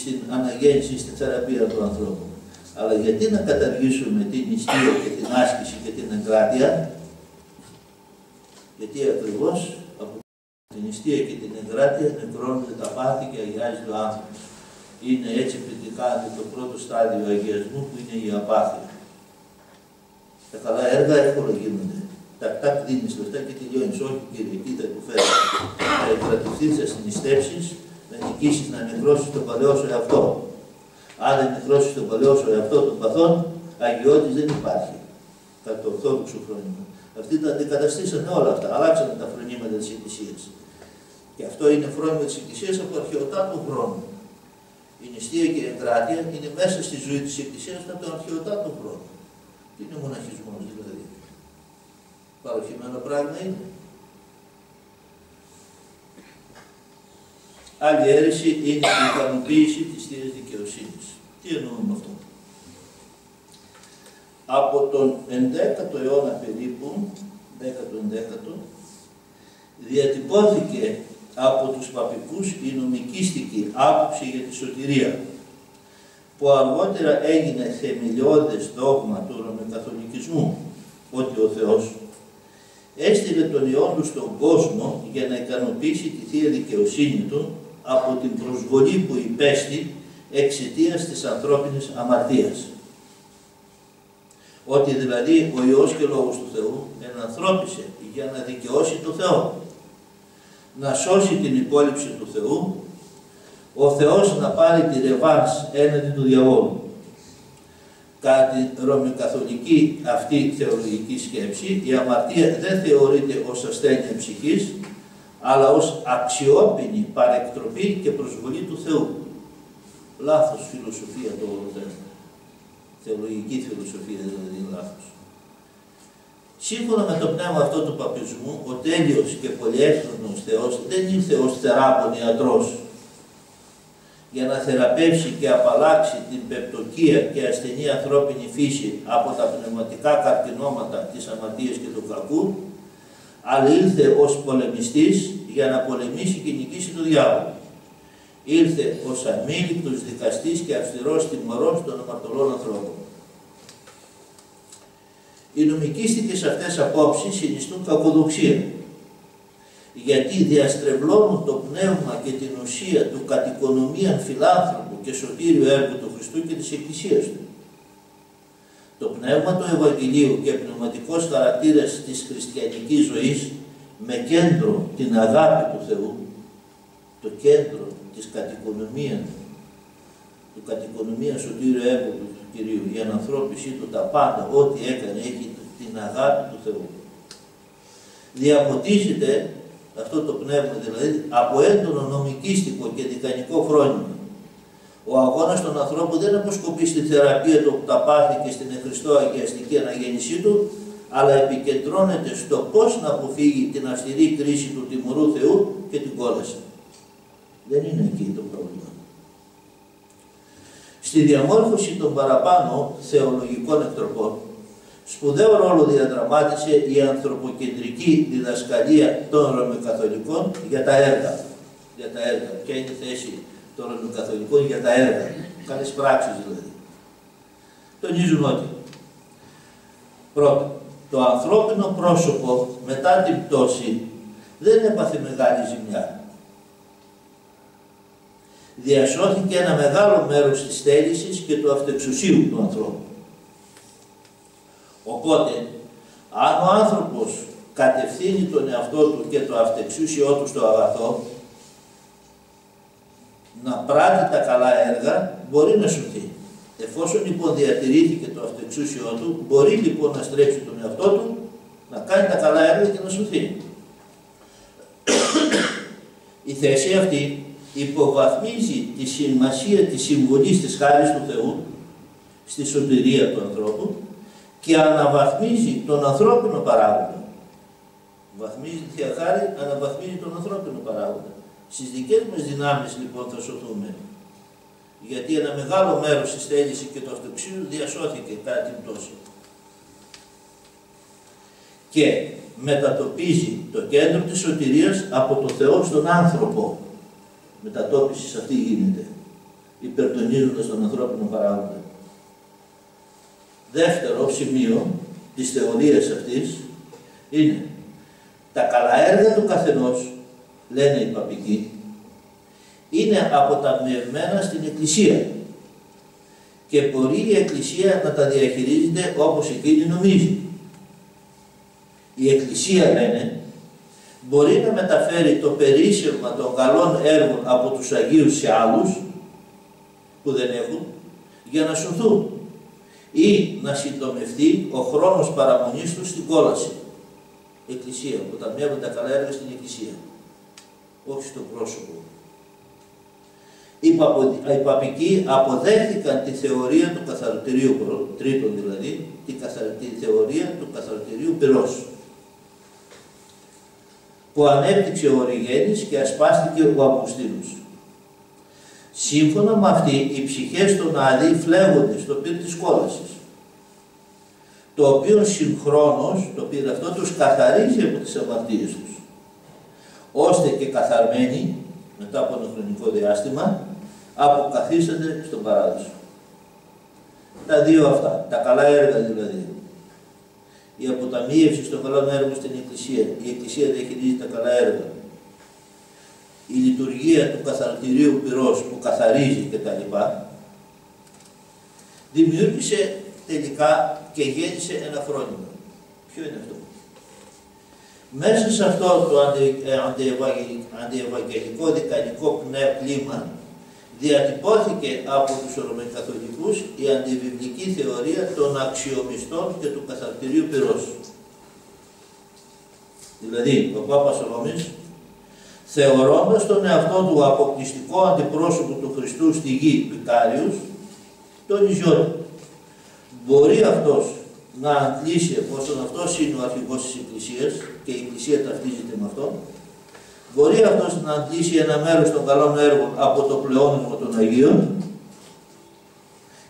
στην αναγέννηση, στην θεραπεία του ανθρώπου. Αλλά γιατί να καταργήσουμε την νηστεία και την άσκηση και την εγκράτεια, γιατί ακριβώς από την νηστεία και την εγκράτεια νεκρώνονται τα πάθη και αγιάζεται ο άνθρωπος. Είναι έτσι επιτυχάνεται το πρώτο στάδιο αγιασμού που είναι η απάθεια. Τα καλά έργα εύκολα γίνονται. Τακτάκ δίνεις λεφτά και τελειώνεις. Όχι κύριε, κοίτα υποφέρει. Να εκκρατηθείς, να νηστεύσεις, να νικήσεις, να νεκρώσεις τον παλαιό σου εαυτό. Αν δεν νεκρώσεις τον παλαιό σου εαυτό των παθών, αγιώτης δεν υπάρχει. Κατά το ορθόδοξο φρόνημα. Αυτοί τα αντικαταστήσανε όλα αυτά. Αλλάξανε τα φρονήματα της Εκκλησίας. Και αυτό είναι φρόνημα της Εκκλησίας από αρχαιοτάτου χρόνου. Η νηστεία και η εγκράτεια είναι μέσα στη ζωή της Εκκλησίας από τον αρχαιοτάτου χρόνου. Τι είναι ο μοναχισμός δηλαδή. Παροχημένο πράγμα είναι. Άλλη αίρεση είναι η ικανοποίηση της Θείας Δικαιοσύνης. Τι εννοούμε αυτό. Από τον 11ο αιώνα περίπου, 10ο, διατυπώθηκε από τους παπικούς η νομικίστικη άποψη για τη σωτηρία, που αργότερα έγινε θεμελιώδες δόγμα του Ρωμαιοκαθολικισμού, ότι ο Θεός έστειλε τον Υιόν του στον κόσμο για να ικανοποιήσει τη Θεία Δικαιοσύνη Του από την προσβολή που υπέστη εξαιτίας της ανθρώπινης αμαρτίας. Ότι δηλαδή ο Υιός και Λόγος του Θεού ενανθρώπισε για να δικαιώσει το Θεό, να σώσει την υπόλοιψη του Θεού, ο Θεός να πάρει τη ρεβάνς έναντι του διαβόλου. Κατά την ρωμαιοκαθολική αυτή θεολογική σκέψη, η αμαρτία δεν θεωρείται ως ασθένεια ψυχής, αλλά ως αξιόπινη παρεκτροπή και προσβολή του Θεού. Λάθος φιλοσοφία το όλο θέμα. Θεολογική φιλοσοφία δηλαδή είναι λάθος. Σύμφωνα με το πνεύμα αυτό του παπισμού, ο τέλειος και πολυέφθονος Θεός δεν ήρθε ως θεράπων ιατρός για να θεραπεύσει και απαλλάξει την πεπτοκία και ασθενή ανθρώπινη φύση από τα πνευματικά καρκινώματα της αμαρτίας και του κακού, αλλά ήρθε ως πολεμιστής για να πολεμήσει και νικήσει τον διάβολο. Ήρθε ως αμήλικτος δικαστής και αυστηρός τιμωρός των αμαρτωλών ανθρώπων. Οι νομικίστικες αυτές απόψεις συνιστούν κακοδοξία, γιατί διαστρεβλώνουν το πνεύμα και την ουσία του κατοικονομίαν φιλάνθρωπου και σωτήριου έργου του Χριστού και της Εκκλησίας Του. Το πνεύμα του Ευαγγελίου και πνευματικός χαρακτήρας της χριστιανικής ζωής με κέντρο την αγάπη του Θεού, το κέντρο της κατοικονομίας, του κατοικονομίας σωτήριου έργου του Κυρίου, η ανανθρώπιση Του, τα πάντα, ό,τι έκανε, έχει την αγάπη του Θεού. Διαποτίζεται αυτό το πνεύμα δηλαδή, από έντονο νομικίστικο και δικανικό φρόνημα. Ο αγώνας των ανθρώπων δεν αποσκοπεί στη θεραπεία του από τα πάθη και στην εχριστό αγιαστική αναγέννησή του, αλλά επικεντρώνεται στο πώς να αποφύγει την αυστηρή κρίση του τιμωρού Θεού και την κόλαση. Δεν είναι εκεί το πρόβλημα. Στη διαμόρφωση των παραπάνω θεολογικών εκτροπών, σπουδαίο ρόλο διαδραμάτισε η ανθρωποκεντρική διδασκαλία των Ρωμαιοκαθολικών για τα έργα. Για τα έργα. Ποια είναι η θέση των Ρωμαιοκαθολικών για τα έργα. Καλές πράξεις δηλαδή. Τονίζουν ότι πρώτον, το ανθρώπινο πρόσωπο μετά την πτώση δεν έπαθε μεγάλη ζημιά. Διασώθηκε ένα μεγάλο μέρος της θέλησης και του αυτεξουσίου του ανθρώπου. Οπότε, αν ο άνθρωπος κατευθύνει τον εαυτό του και το αυτεξούσιό του στο αγαθό, να πράττει τα καλά έργα, μπορεί να σωθεί. Εφόσον λοιπόν διατηρήθηκε το αυτεξούσιό του, μπορεί λοιπόν να στρέψει τον εαυτό του, να κάνει τα καλά έργα και να σωθεί. Η θέση αυτή υποβαθμίζει τη σημασία της συμβολής της χάρης του Θεού στη σωτηρία του ανθρώπου και αναβαθμίζει τον ανθρώπινο παράγοντα. Βαθμίζει τη Θεία Χάρη, αναβαθμίζει τον ανθρώπινο παράγοντα. Στις δικές μας δυνάμεις λοιπόν θα σωθούμε, γιατί ένα μεγάλο μέρος της θέλησης και του αυτοξίου διασώθηκε κατά την πτώση. Και μετατοπίζει το κέντρο της σωτηρίας από το Θεό στον άνθρωπο. Μετατόπιση αυτή γίνεται, υπερτονίζοντας τον ανθρώπινο παράγοντα. Δεύτερο σημείο της θεωρίας αυτής είναι τα καλά έργα του καθενός, λένε οι παπικοί, είναι αποταμιευμένα στην Εκκλησία και μπορεί η Εκκλησία να τα διαχειρίζεται όπως εκείνη νομίζει. Η Εκκλησία, λένε, μπορεί να μεταφέρει το περίσσευμα των καλών έργων από τους Αγίους σε άλλους που δεν έχουν, για να σωθούν ή να συντομευτεί ο χρόνος παραμονής τους στην κόλαση. Εκκλησία, αποταμιεύουν τα καλά έργα στην Εκκλησία, όχι στο πρόσωπο. Οι παπικοί αποδέχθηκαν τη θεωρία του καθαρωτηρίου, τρίτον δηλαδή, τη θεωρία του καθαρωτηρίου πυρός, που ανέπτυξε ο Οριγένης και ασπάστηκε ο Αυγουστίνος. Σύμφωνα με αυτή, οι ψυχές των Αδί φλέγονται στο πυρ της κόλασης, το οποίο συγχρόνως, το πυρ αυτό, τους καθαρίζει από τις αμαρτίες τους, ώστε και καθαρμένοι, μετά από ένα χρονικό διάστημα, αποκαθίστανται στον Παράδεισο. Τα δύο αυτά, τα καλά έργα δηλαδή, η αποταμίευση των καλών έργων στην Εκκλησία, η Εκκλησία διαχειρίζει τα καλά έργα, η λειτουργία του καθαρωτηρίου πυρός που καθαρίζει κτλ. Δημιούργησε τελικά και γέννησε ένα φρόνημα. Ποιο είναι αυτό? Μέσα σε αυτό το αντιευαγγελικό δικανικό κλίμα διατυπώθηκε από τους Ρωμαιοκαθολικούς η αντιβιβλική θεωρία των αξιομιστών και του καθαρτηρίου πυρός. Δηλαδή, ο Πάπας Ρώμης, θεωρώντας τον εαυτό του αποκλειστικό αντιπρόσωπο του Χριστού στη γη Βικάριος, τόνιζε ότι μπορεί αυτός να αντλήσει, εφόσον αυτός είναι ο αρχηγός της Εκκλησίας και η Εκκλησία ταυτίζεται με αυτόν, μπορεί αυτός να αντλήσει ένα μέρος των καλών έργων από το πλεόνυμο των Αγίων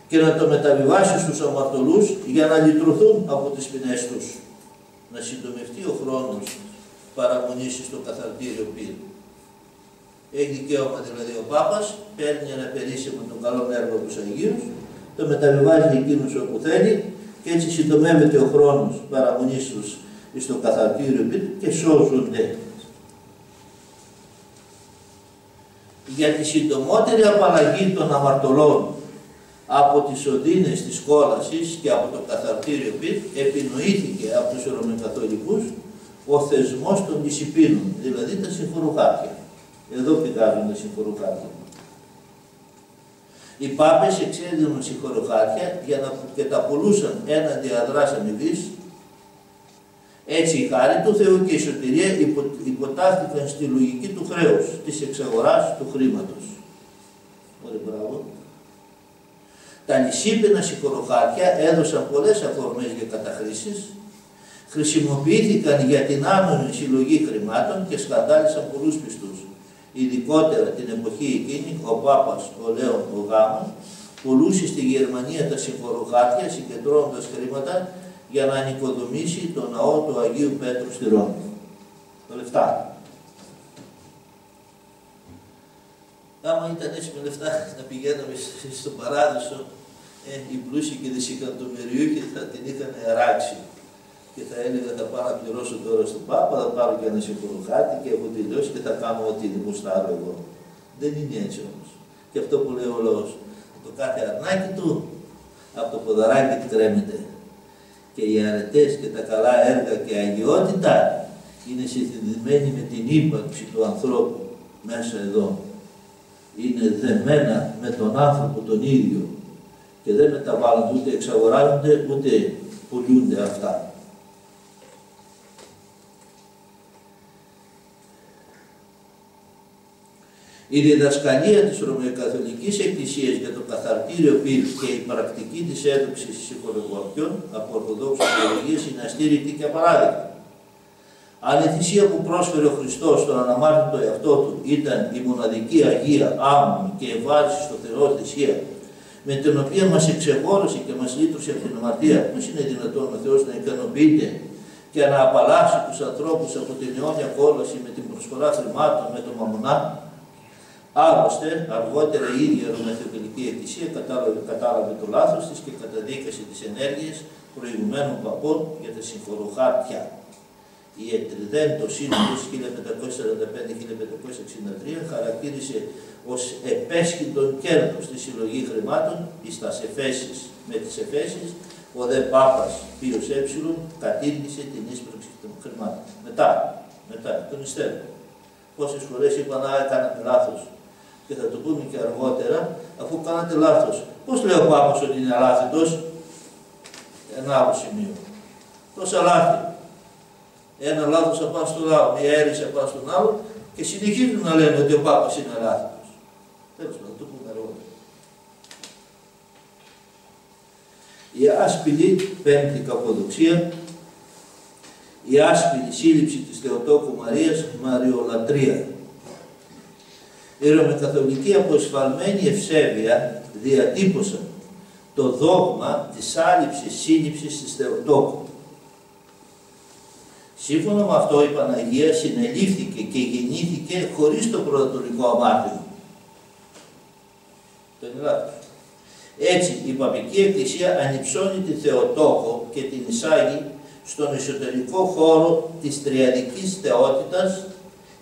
και να το μεταβιβάσει στους αμαρτωλούς για να λυτρωθούν από τις ποινές τους, να συντομευτεί ο χρόνος παραμονής στο καθαρτήριο πυρ. Έχει δικαίωμα δηλαδή ο Πάπας, παίρνει ένα περίσσευμα των καλών έργων από τους Αγίους, το μεταβιβάζει εκείνους όπου θέλει και έτσι συντομεύεται ο χρόνος παραμονής τους στο καθαρτήριο πυρ και σώζονται. Για τη συντομότερη απαλλαγή των αμαρτωλών από τις οδύνες της κόλασης και από το καθαρτήριο πυρ επινοήθηκε από τους Ρωμαιοκαθολικούς ο θεσμός των δισιπίνων, δηλαδή τα συγχωροχάρτια. Εδώ πηγάζουν τα συγχωροχάρτια. Οι Πάπες εξέδιναν συγχωροχάρτια και τα πουλούσαν έναντι αδράς αμοιβής, Έτσι η χάρη του Θεού και η σωτηρία υποτάχθηκαν στη λογική του χρέους, της εξαγοράς του χρήματος. Ωραία, μπράβο. Τα νησίπαινα συγχωροχάρτια έδωσαν πολλές αφορμές για καταχρήσεις, χρησιμοποιήθηκαν για την άνομη συλλογή χρημάτων και σκανδάλισαν πολλούς πιστούς. Ειδικότερα την εποχή εκείνη, ο Πάπας, ο Λέων, ο Γάμος, πουλούσε στη Γερμανία τα συγχωροχάρτια συγκεντρώνοντας χρήματα για να ανοικοδομήσει το ναό του Αγίου Πέτρου στη Ρώμη. Τα λεφτά. Άμα ήταν έτσι με λεφτά να πηγαίναμε στον παράδεισο, οι πλούσιοι και δισεκατομμυριούχοι θα την είχαν αράξει. Και θα έλεγα θα πάω να πληρώσω τώρα στον Πάπα, θα πάρω και ένα συγχωροχάρτη και έχω τελειώσει και θα κάνω ό,τι γουστάρω εγώ. Δεν είναι έτσι όμως. Και αυτό που λέει ο λόγος. Το κάθε αρνάκι του από το ποδαράκι του κρέμεται. Και οι αρετές και τα καλά έργα και αγιότητα είναι συνδεδεμένοι με την ύπαρξη του ανθρώπου μέσα εδώ. Είναι δεμένα με τον άνθρωπο τον ίδιο και δεν μεταβάλλονται, ούτε εξαγοράζονται, ούτε πουλούνται αυτά. Η διδασκαλία της Ρωμαιοκαθολικής Εκκλησίας για το καθαρτήριο πυρ και η πρακτική της έδοξης συγχωροχαρτιών από ορθοδόξες θεολογίες είναι αστήρικτη και απαράδεκτη. Αν η θυσία που πρόσφερε ο Χριστός στον αναμάρτητο εαυτό του ήταν η μοναδική αγία, άμμονη και ευάρηση στο Θεό θυσία, με την οποία μας εξεγόρασε και μας λύτρωσε από την αμαρτία, πώς είναι δυνατόν ο Θεός να ικανοποιείται και να απαλλάσσει τους ανθρώπους από την αιώνια κόλαση με την προσφορά χρημάτων, με το μαμονά? Άλλωστε, αργότερα η ίδια Ρωμαιοκαθολική Εκκλησία κατάλαβε το λάθος της και καταδίκασε τις ενέργειες προηγουμένων παπών για τα συγχωροχάρτια. Η Ετριδέντο Σύνοδος 1545-1563 χαρακτήρισε ως επέσχυντον κέρδος τη συλλογή χρημάτων εις τας εφέσεις. Με τις εφέσεις, ο δε Πάπας Πίος Ε κατήργησε την ίσπραξη των χρημάτων. Μετά, τον υστέρων. Πόσες φορές είπα να κάνατε λάθος. Και θα το πούμε και αργότερα, αφού κάνατε λάθος. Πώς λέει ο Πάπας ότι είναι αλάθητος? Ένα άλλο σημείο. Τόσα λάθη. Ένα λάθος θα πάει στον άλλο, μια αίρεση θα πάει στον άλλο και συνεχίζουν να λένε ότι ο Πάπας είναι αλάθητος. Τέλος πάντων, το πούμε αργότερα. Η άσπηλη πέμπτη καποδοξία, η άσπηλη σύλληψη της Θεοτόκου Μαρίας, Μαριολατρία. Οι Ρωμαιοκαθολικοί από εσφαλμένη ευσέβεια διατύπωσαν το δόγμα της άληψης σύλληψης της Θεοτόκου. Σύμφωνα με αυτό η Παναγία συνελήφθηκε και γεννήθηκε χωρίς το πρωτατορικό αμάρτημα. Το είναι λάθος. Έτσι η Παπική Εκκλησία ανυψώνει τη Θεοτόκο και την εισάγει στον εσωτερικό χώρο της τριαδικής θεότητας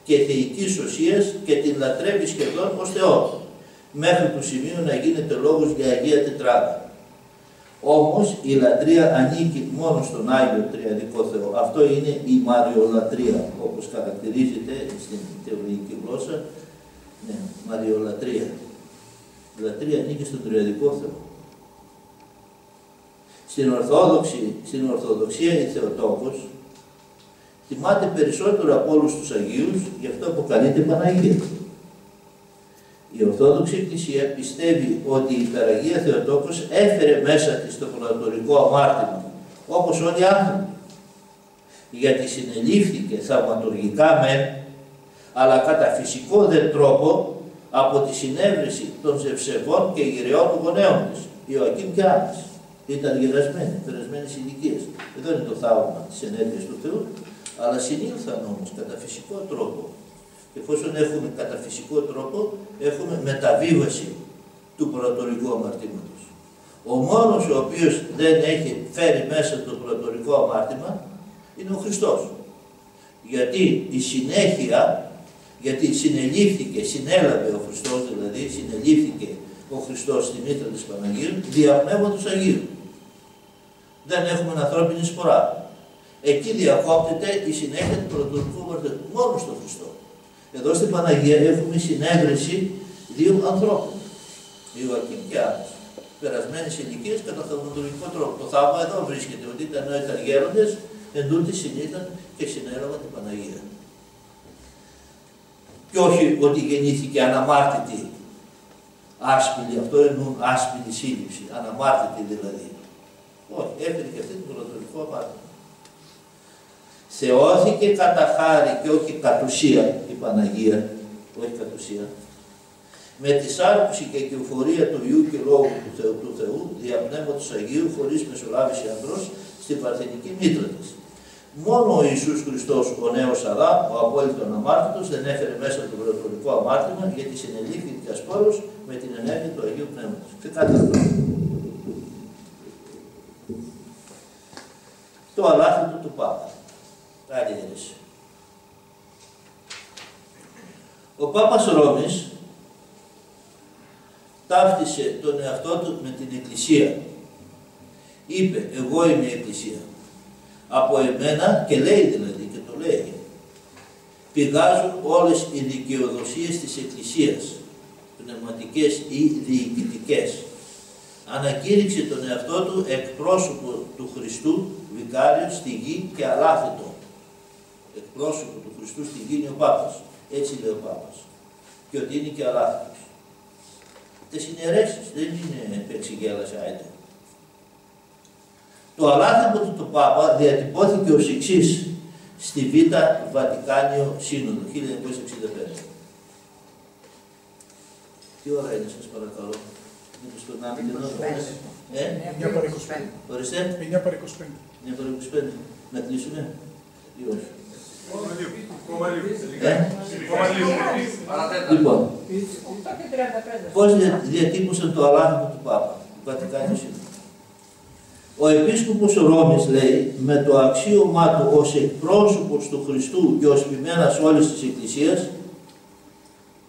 και θεϊκής ουσίας και την λατρεύει σχεδόν ως Θεό, μέχρι του σημείου να γίνεται λόγος για Αγία Τετράδα. Όμως η λατρεία ανήκει μόνο στον Άγιο Τριαδικό Θεό. Αυτό είναι η Μαριολατρία, όπως χαρακτηρίζεται στην θεολογική γλώσσα. Ναι, Μαριολατρία. Η λατρεία ανήκει στον Τριαδικό Θεό. Στην Ορθοδοξία η Θεοτόκος τιμάται περισσότερο από όλους τους Αγίους, γι' αυτό αποκαλείται Παναγία. Η Ορθόδοξη Εκκλησία πιστεύει ότι η Υπεραγία Θεοτόκος έφερε μέσα της το πρωτατορικό αμάρτημα, όπως όλοι οι άνθρωποι. Γιατί συνελήφθηκε θαυματουργικά μεν, αλλά κατά φυσικό δε τρόπο από τη συνέβρεση των ζευσεβών και γυραιών γονέων της, Ιωακήμ και Άννας. Ήταν γερασμένοι, περασμένες ηλικίες. Εδώ είναι το θαύμα της ενέργειας του Θεού, αλλά συνήλθαν όμως κατά φυσικό τρόπο. Και εφόσον έχουμε κατά φυσικό τρόπο, έχουμε μεταβίβαση του πρωτατορικού αμαρτήματος. Ο μόνος ο οποίος δεν έχει φέρει μέσα το πρωτατορικό αμάρτημα είναι ο Χριστός. Γιατί η συνέχεια, γιατί συνελήφθηκε, συνέλαβε ο Χριστός, δηλαδή συνελήφθηκε ο Χριστός στη μήτρα της Παναγίου, δια Πνεύματος Αγίου. Δεν έχουμε ανθρώπινη σπορά. Εκεί διακόπτεται η συνέχεια του πρωτατορικού αμαρτήματος, μόνο στον Χριστό. Εδώ στην Παναγία έχουμε συνέβρεση δύο ανθρώπων, Ιωακήμ και Άννας, περασμένες ηλικίες κατά θαυματουργικό τρόπο. Το θαύμα εδώ βρίσκεται, ότι ήταν γέροντες εν τούτη συνήθαν και συνέλαβαν την Παναγία. Και όχι ότι γεννήθηκε αναμάρτητη, άσπηλη, αυτό εννοούν άσπηλη σύλληψη, αναμάρτητη δηλαδή. Όχι, έφερε και αυτή την προτολικό αμάρτημα. Θεώθηκε κατά χάρη και όχι κατ' ουσία η Παναγία, όχι κατ' ουσία, με τη σάρκωση και κυοφορία του Υιού και Λόγου του Θεού, δια Πνεύματος Αγίου, χωρίς μεσολάβηση ανδρός, στην παρθενική μήτρα της. Μόνο ο Ιησούς Χριστός, ο νέος Αδάμ, ο απόλυτο αναμάρτητος, δεν έφερε μέσα το πρωτορικό αμάρτημα, γιατί συνελήφθηκε ασπόρος με την ενέργεια του Αγίου Πνεύματος. Ξεκάθαρα αυτό. Το αλάθητο του Πάπα. Άλλη αίρεση. Ο Πάπας Ρώμης ταύτισε τον εαυτό του με την Εκκλησία. Είπε, εγώ είμαι η Εκκλησία. Από εμένα, και λέει δηλαδή, και το λέει, πηγάζουν όλες οι δικαιοδοσίες της Εκκλησίας, πνευματικές ή διοικητικές. Ανακήρυξε τον εαυτό του εκπρόσωπο του Χριστού, βικάριο στη γη και αλάθητο. Εκπρόσωπο του Χριστού στη γη είναι ο Πάπας. Έτσι λέει ο Πάπας. Και ότι είναι και αλάθητος. Τις συναιρέσεις, δεν είναι επεξηγέλαση άιτε. Το αλάθητο του Πάπα διατυπώθηκε ως εξής στη Β' Βατικάνιο Σύνοδο, 1965. Τι ώρα είναι, σας παρακαλώ? Μήπως περνάμε την ώρα? 9 παρά 25. Ορίστε. 9 παρά 25. 9 παρά 25. Να κλείσουμε ή όχι? Λοιπόν, πώς διατύπωσαν το αλάθητο του Πάπα, του Βατικάνιο Σύνοδο? Ο Επίσκοπος Ρώμης λέει, με το αξίωμά του ως εκπρόσωπος του Χριστού και ως ποιμένας όλης της Εκκλησίας,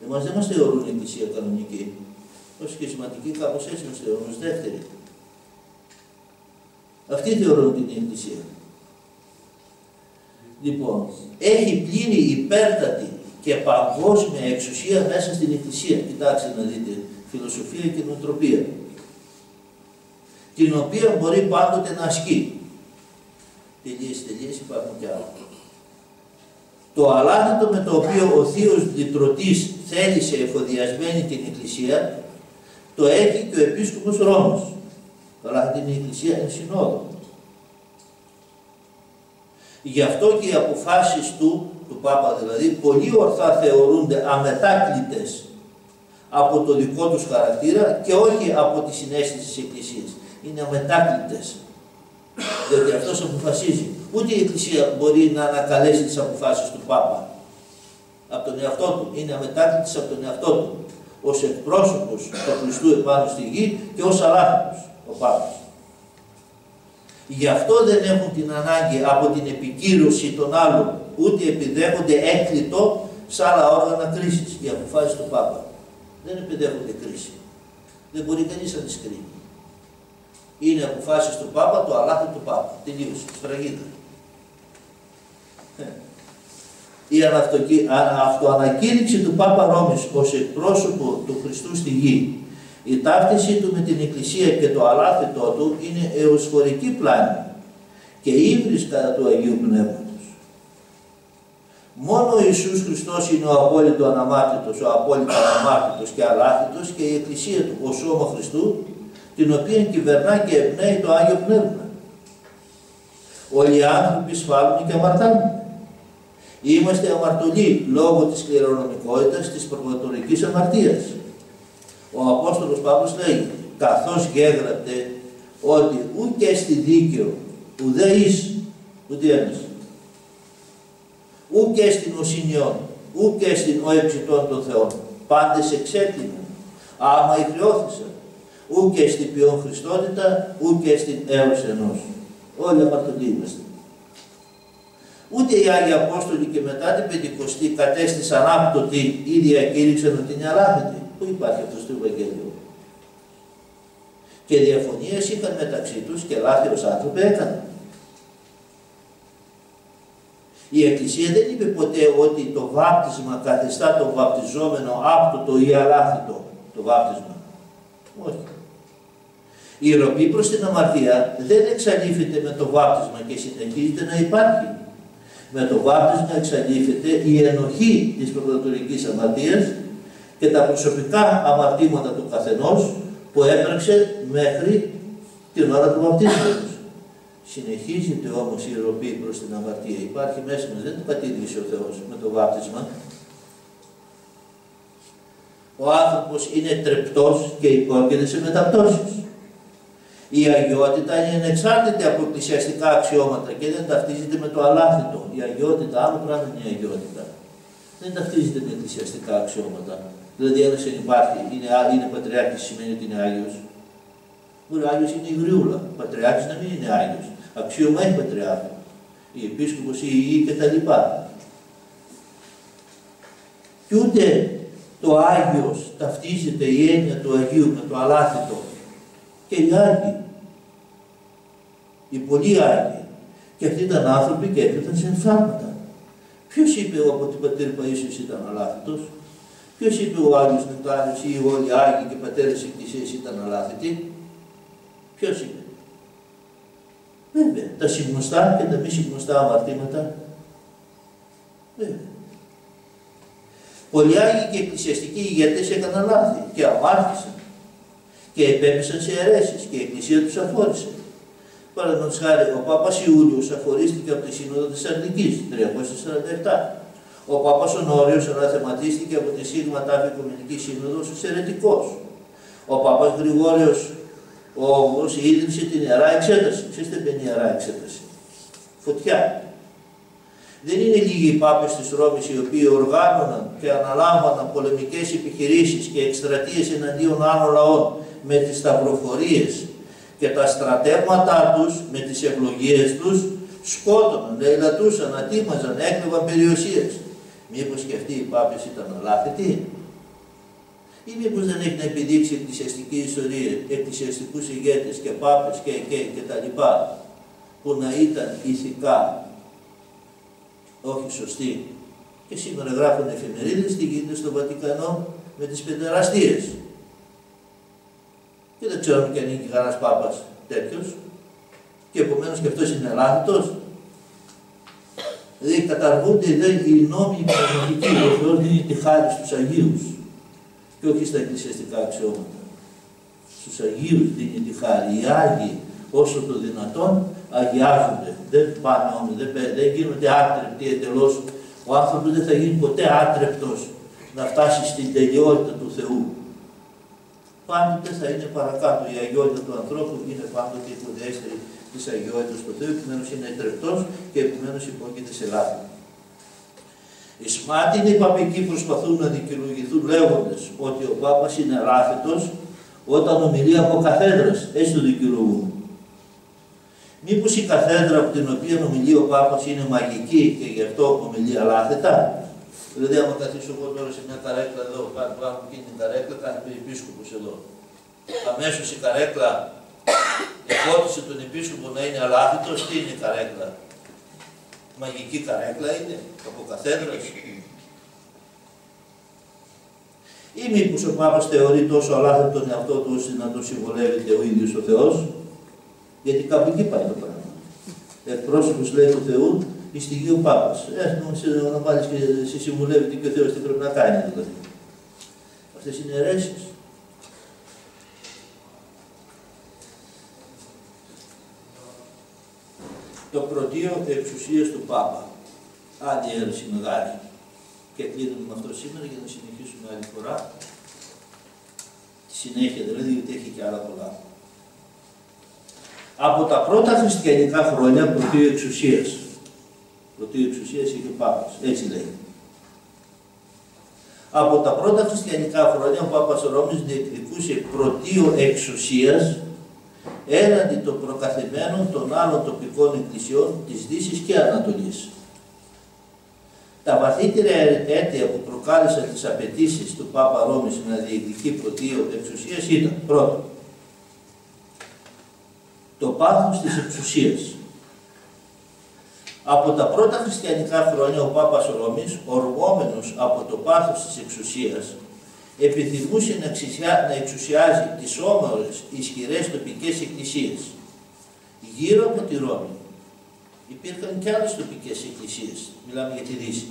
εμάς δεν μας θεωρούν η Εκκλησία κανονική, ως σχισματική κάπως έτσι μας θεωρούν, ως δεύτερη. Αυτοί θεωρούν την Εκκλησία. Λοιπόν, έχει πλήρη υπέρτατη και παγκόσμια εξουσία μέσα στην Εκκλησία. Κοιτάξτε να δείτε, φιλοσοφία και νοοτροπία, την οποία μπορεί πάντοτε να ασκεί. Τελείες, υπάρχουν κι άλλα. Το αλάθητο με το οποίο ο Θείος Λυτρωτής θέλησε εφοδιασμένη την Εκκλησία, το έχει και ο Επίσκοπος Ρώμης. Καλά, την Εκκλησία είναι συνόδο. Γι' αυτό και οι αποφάσεις του Πάπα δηλαδή, πολύ ορθά θεωρούνται αμετάκλητες από το δικό τους χαρακτήρα και όχι από τη συναίσθηση της Εκκλησίας. Είναι αμετάκλητες. Διότι αυτός αποφασίζει. Ούτε η Εκκλησία μπορεί να ανακαλέσει τις αποφάσεις του Πάπα από τον εαυτό του. Είναι αμετάκλητες από τον εαυτό του. Ως εκπρόσωπος του Χριστού επάνω στη γη και ως αλάθητος ο Πάπας. Γι' αυτό δεν έχουν την ανάγκη από την επικύρωση των άλλων, ούτε επιδέχονται έκκλητο σε άλλα όργανα κρίσης οι αποφάσεις του Πάπα. Δεν επιδέχονται κρίση. Δεν μπορεί κανείς να τις κρίνει. Είναι αποφάσεις του Πάπα, το αλάθη του Πάπα. Τελείωσε, σφραγίδα. Η αυτοανακήρυξη του Πάπα Ρώμης ως εκπρόσωπο του Χριστού στη γη, η ταύτιση του με την Εκκλησία και το αλάθητό του είναι εωσφορική πλάνη και ύβρις κατά του Αγίου Πνεύματος. Μόνο ο Ιησούς Χριστός είναι ο απόλυτο αναμάρτητος, ο απόλυτο αναμάρτητος και αλάθητος και η Εκκλησία του, ο σώμα Χριστού, την οποία κυβερνά και εμπνέει το Άγιο Πνεύμα. Όλοι οι άνθρωποι σφάλουν και αμαρτάνουν. Είμαστε αμαρτωλοί λόγω της κληρονομικότητας της προβατορικής αμαρτίας. Ο Απόστολος Παύλος λέει, καθώς γέγραπτε ότι ούτε στη δίκαιο, ουδέ εις, ούτε ένας, ούτε στην οσυνιών, ούτε στην οεψητών των Θεών, πάντες εξέκλειναν, άμα ηχριώθησαν, ούτε στην ποιόν Χριστότητα, ούτε στην έως ενός. Όλοι αμαρτωλοί είμαστε. Ούτε οι Άγιοι Απόστολοι και μετά την Πεντηκοστή κατέστησαν άπτωτοι ή διακήρυξαν ότι είναι αλάθητοι. Πού υπάρχει αυτό στο Ευαγγέλιο? Και διαφωνίες είχαν μεταξύ τους και λάθη ως άνθρωποι έκαναν. Η Εκκλησία δεν είπε ποτέ ότι το βάπτισμα καθιστά το βαπτιζόμενο άπτωτο ή αλάθητο το βάπτισμα. Όχι. Η ροπή προς την αμαρτία δεν εξαλείφεται με το βάπτισμα και συνεχίζεται να υπάρχει. Με το βάπτισμα εξαλείφεται η ενοχή της πρωτοτορικής αμαρτίας και τα προσωπικά αμαρτήματα του καθενός που έπραξε μέχρι την ώρα του βαπτίσματος. Συνεχίζεται όμως η ροπή προς την αμαρτία. Υπάρχει μέσα μας, δεν την πατήρισε ο Θεός με το βάπτισμα. Ο άνθρωπος είναι τρεπτός και υπόκειται σε μεταπτώσεις. Η αγιότητα είναι ανεξάρτητη από εκκλησιαστικά αξιώματα και δεν ταυτίζεται με το αλάθητο. Η αγιότητα, άλλο πράγμα είναι η αγιότητα. Δεν ταυτίζεται με εκκλησιαστικά αξιώματα. Δηλαδή, ένας δεν υπάρχει, είναι πατριάρχης, σημαίνει ότι είναι Άγιος. Μπορεί ο Άγιος είναι η γριούλα. Πατριάρχης να μην είναι Άγιος. Αξίωμα έχει πατριάρχη. Η επίσκοπος, η ιή κτλ. Και ούτε το Άγιος ταυτίζεται η έννοια του Αγίου με το αλάθητο. Και οι Άγιοι, οι πολλοί Άγιοι, και αυτοί ήταν άνθρωποι και έκρυταν σε εμφάλματα. Ποιος είπε από την πατήρ Παΐσιος ήταν αλάθητος, ποιος είπε ο Άγιος Νεκτάριος ή όλοι οι Άγιοι και πατέρες εκκλησίες ήταν αλάθητοι, ποιος είπε. Βέβαια, τα συγνωστά και τα μη συγνωστά αμαρτήματα, βέβαια. Πολλοί Άγιοι και εκκλησιαστικοί ηγέτες έκαναν λάθη και αμάρτησαν και επέπεσαν σε αιρέσεις και η Εκκλησία τους αφόρησε. Παραδείγματος χάρη, ο Πάπας Ιούλιος αφορίστηκε από τη Σύνοδο της Αρνικής, 347. Ο Πάπας Ονόριος αναθεματίστηκε από τη Σίγμα Τάφη Οικουμενική Σύνοδο ως αιρετικός. Ο Πάπας Γρηγόριος ο Όγδος ίδρυσε την Ιερά Εξέταση. Ξέρετε ποια είναι η Ιερά Εξέταση? Φωτιά. Δεν είναι λίγοι οι Πάπες της Ρώμης οι οποίοι οργάνωναν και αναλάμβαναν πολεμικές επιχειρήσεις και εκστρατείες εναντίον άλλων λαών με τις σταυροφορίες και τα στρατεύματά τους, με τις ευλογίες τους, σκότωναν, λαιλατούσαν, ατίμαζαν, έκλεβαν περιουσίες. Μήπως και αυτοί οι Πάπες ήταν αλάθητοι? Ή μήπως δεν έχει να επιδείξει εκκλησιαστική ιστορία, εκκλησιαστικούς ηγέτες και Πάπες και τα λοιπά, που να ήταν ηθικά όχι σωστοί? Και σήμερα γράφουν εφημερίδες τι γίνεται στο Βατικανό με τις παιδεραστίες. Και δεν ξέρουμε και αν είναι κανένας Πάπας τέτοιος. Και επομένως και αυτός είναι αλάθητος. Δηλαδή καταργούνται οι νόμοι πνευματικοί. Ο Θεός δίνει τη χάρη στους Αγίους και όχι στα εκκλησιαστικά αξιώματα. Στους Αγίους δίνει τη χάρη. Οι Άγιοι όσο το δυνατόν αγιάζονται. Δεν πάνε όμως, δεν γίνονται άτρεπτοι εντελώς. Ο άνθρωπος δεν θα γίνει ποτέ άτρεπτος να φτάσει στην τελειότητα του Θεού. Πάντοτε θα είναι παρακάτω. Η αγιότητα του ανθρώπου είναι πάντοτε η υποδέστερη της αγιότητας του Θεού, επομένως είναι τρεπτός και επομένως υπόκειται σε λάθη. Οι σμάτινοι παπικοί προσπαθούν να δικαιολογηθούν λέγοντας ότι ο Πάπας είναι αλάθητος όταν ομιλεί από καθέδρας, έτσι το δικαιολογούν. Μήπως η καθέδρα από την οποία ομιλεί ο Πάπας είναι μαγική και γι' αυτό ομιλεί αλάθητα? Δηλαδή, άμα καθίσω εγώ τώρα σε μια καρέκλα εδώ, πάνω από εκείνη την καρέκλα, κάνει το επίσκοπος εδώ. Αμέσως η καρέκλα εφώτισε τον επίσκοπο να είναι αλάθητος. Τι είναι η καρέκλα? Μαγική καρέκλα είναι, από καθέδρας. Ή μήπως ο Πάπας θεωρεί τόσο αλάθητο τον εαυτό του ώστε να τον συμβολεύεται ο ίδιος ο Θεός? Γιατί κάπου εκεί πάει το πράγμα. Εκπρόσωπος λέει του Θεού, η στιγμή ο Πάπας. Να βάλεις και σε συμβουλεύεται και ο Θεός τι πρέπει να κάνει δηλαδή. Αυτές είναι αιρέσεις. Το πρωτείο εξουσίας του Πάπα. Άλλη αίρεση μεγάλη. Και κλείνουμε με αυτό σήμερα για να συνεχίσουμε άλλη φορά. Τη συνέχεια δηλαδή, γιατί έχει και άλλα πολλά. Από τα πρώτα χριστιανικά χρόνια πρωτείο εξουσίας. Πρωτείο εξουσίας είχε ο Πάπας, έτσι λέει. Από τα πρώτα χριστιανικά χρόνια ο Πάπας Ρώμης διεκδικούσε πρωτείο εξουσίας έναντι των προκαθημένων των άλλων τοπικών εκκλησιών της Δύσης και Ανατολής. Τα βαθύτερα αίτια που προκάλεσαν τις απαιτήσεις του Πάπα Ρώμης να διεκδικεί πρωτείο εξουσίας ήταν πρώτον, το πάθος της εξουσίας. Από τα πρώτα χριστιανικά χρόνια ο Πάπας Ρώμης, ορμόμενος από το πάθος της εξουσίας επιθυμούσε να εξουσιάζει τις όμορες, ισχυρές τοπικές εκκλησίες. Γύρω από τη Ρώμη υπήρχαν και άλλες τοπικές εκκλησίες, μιλάμε για τη Δύση.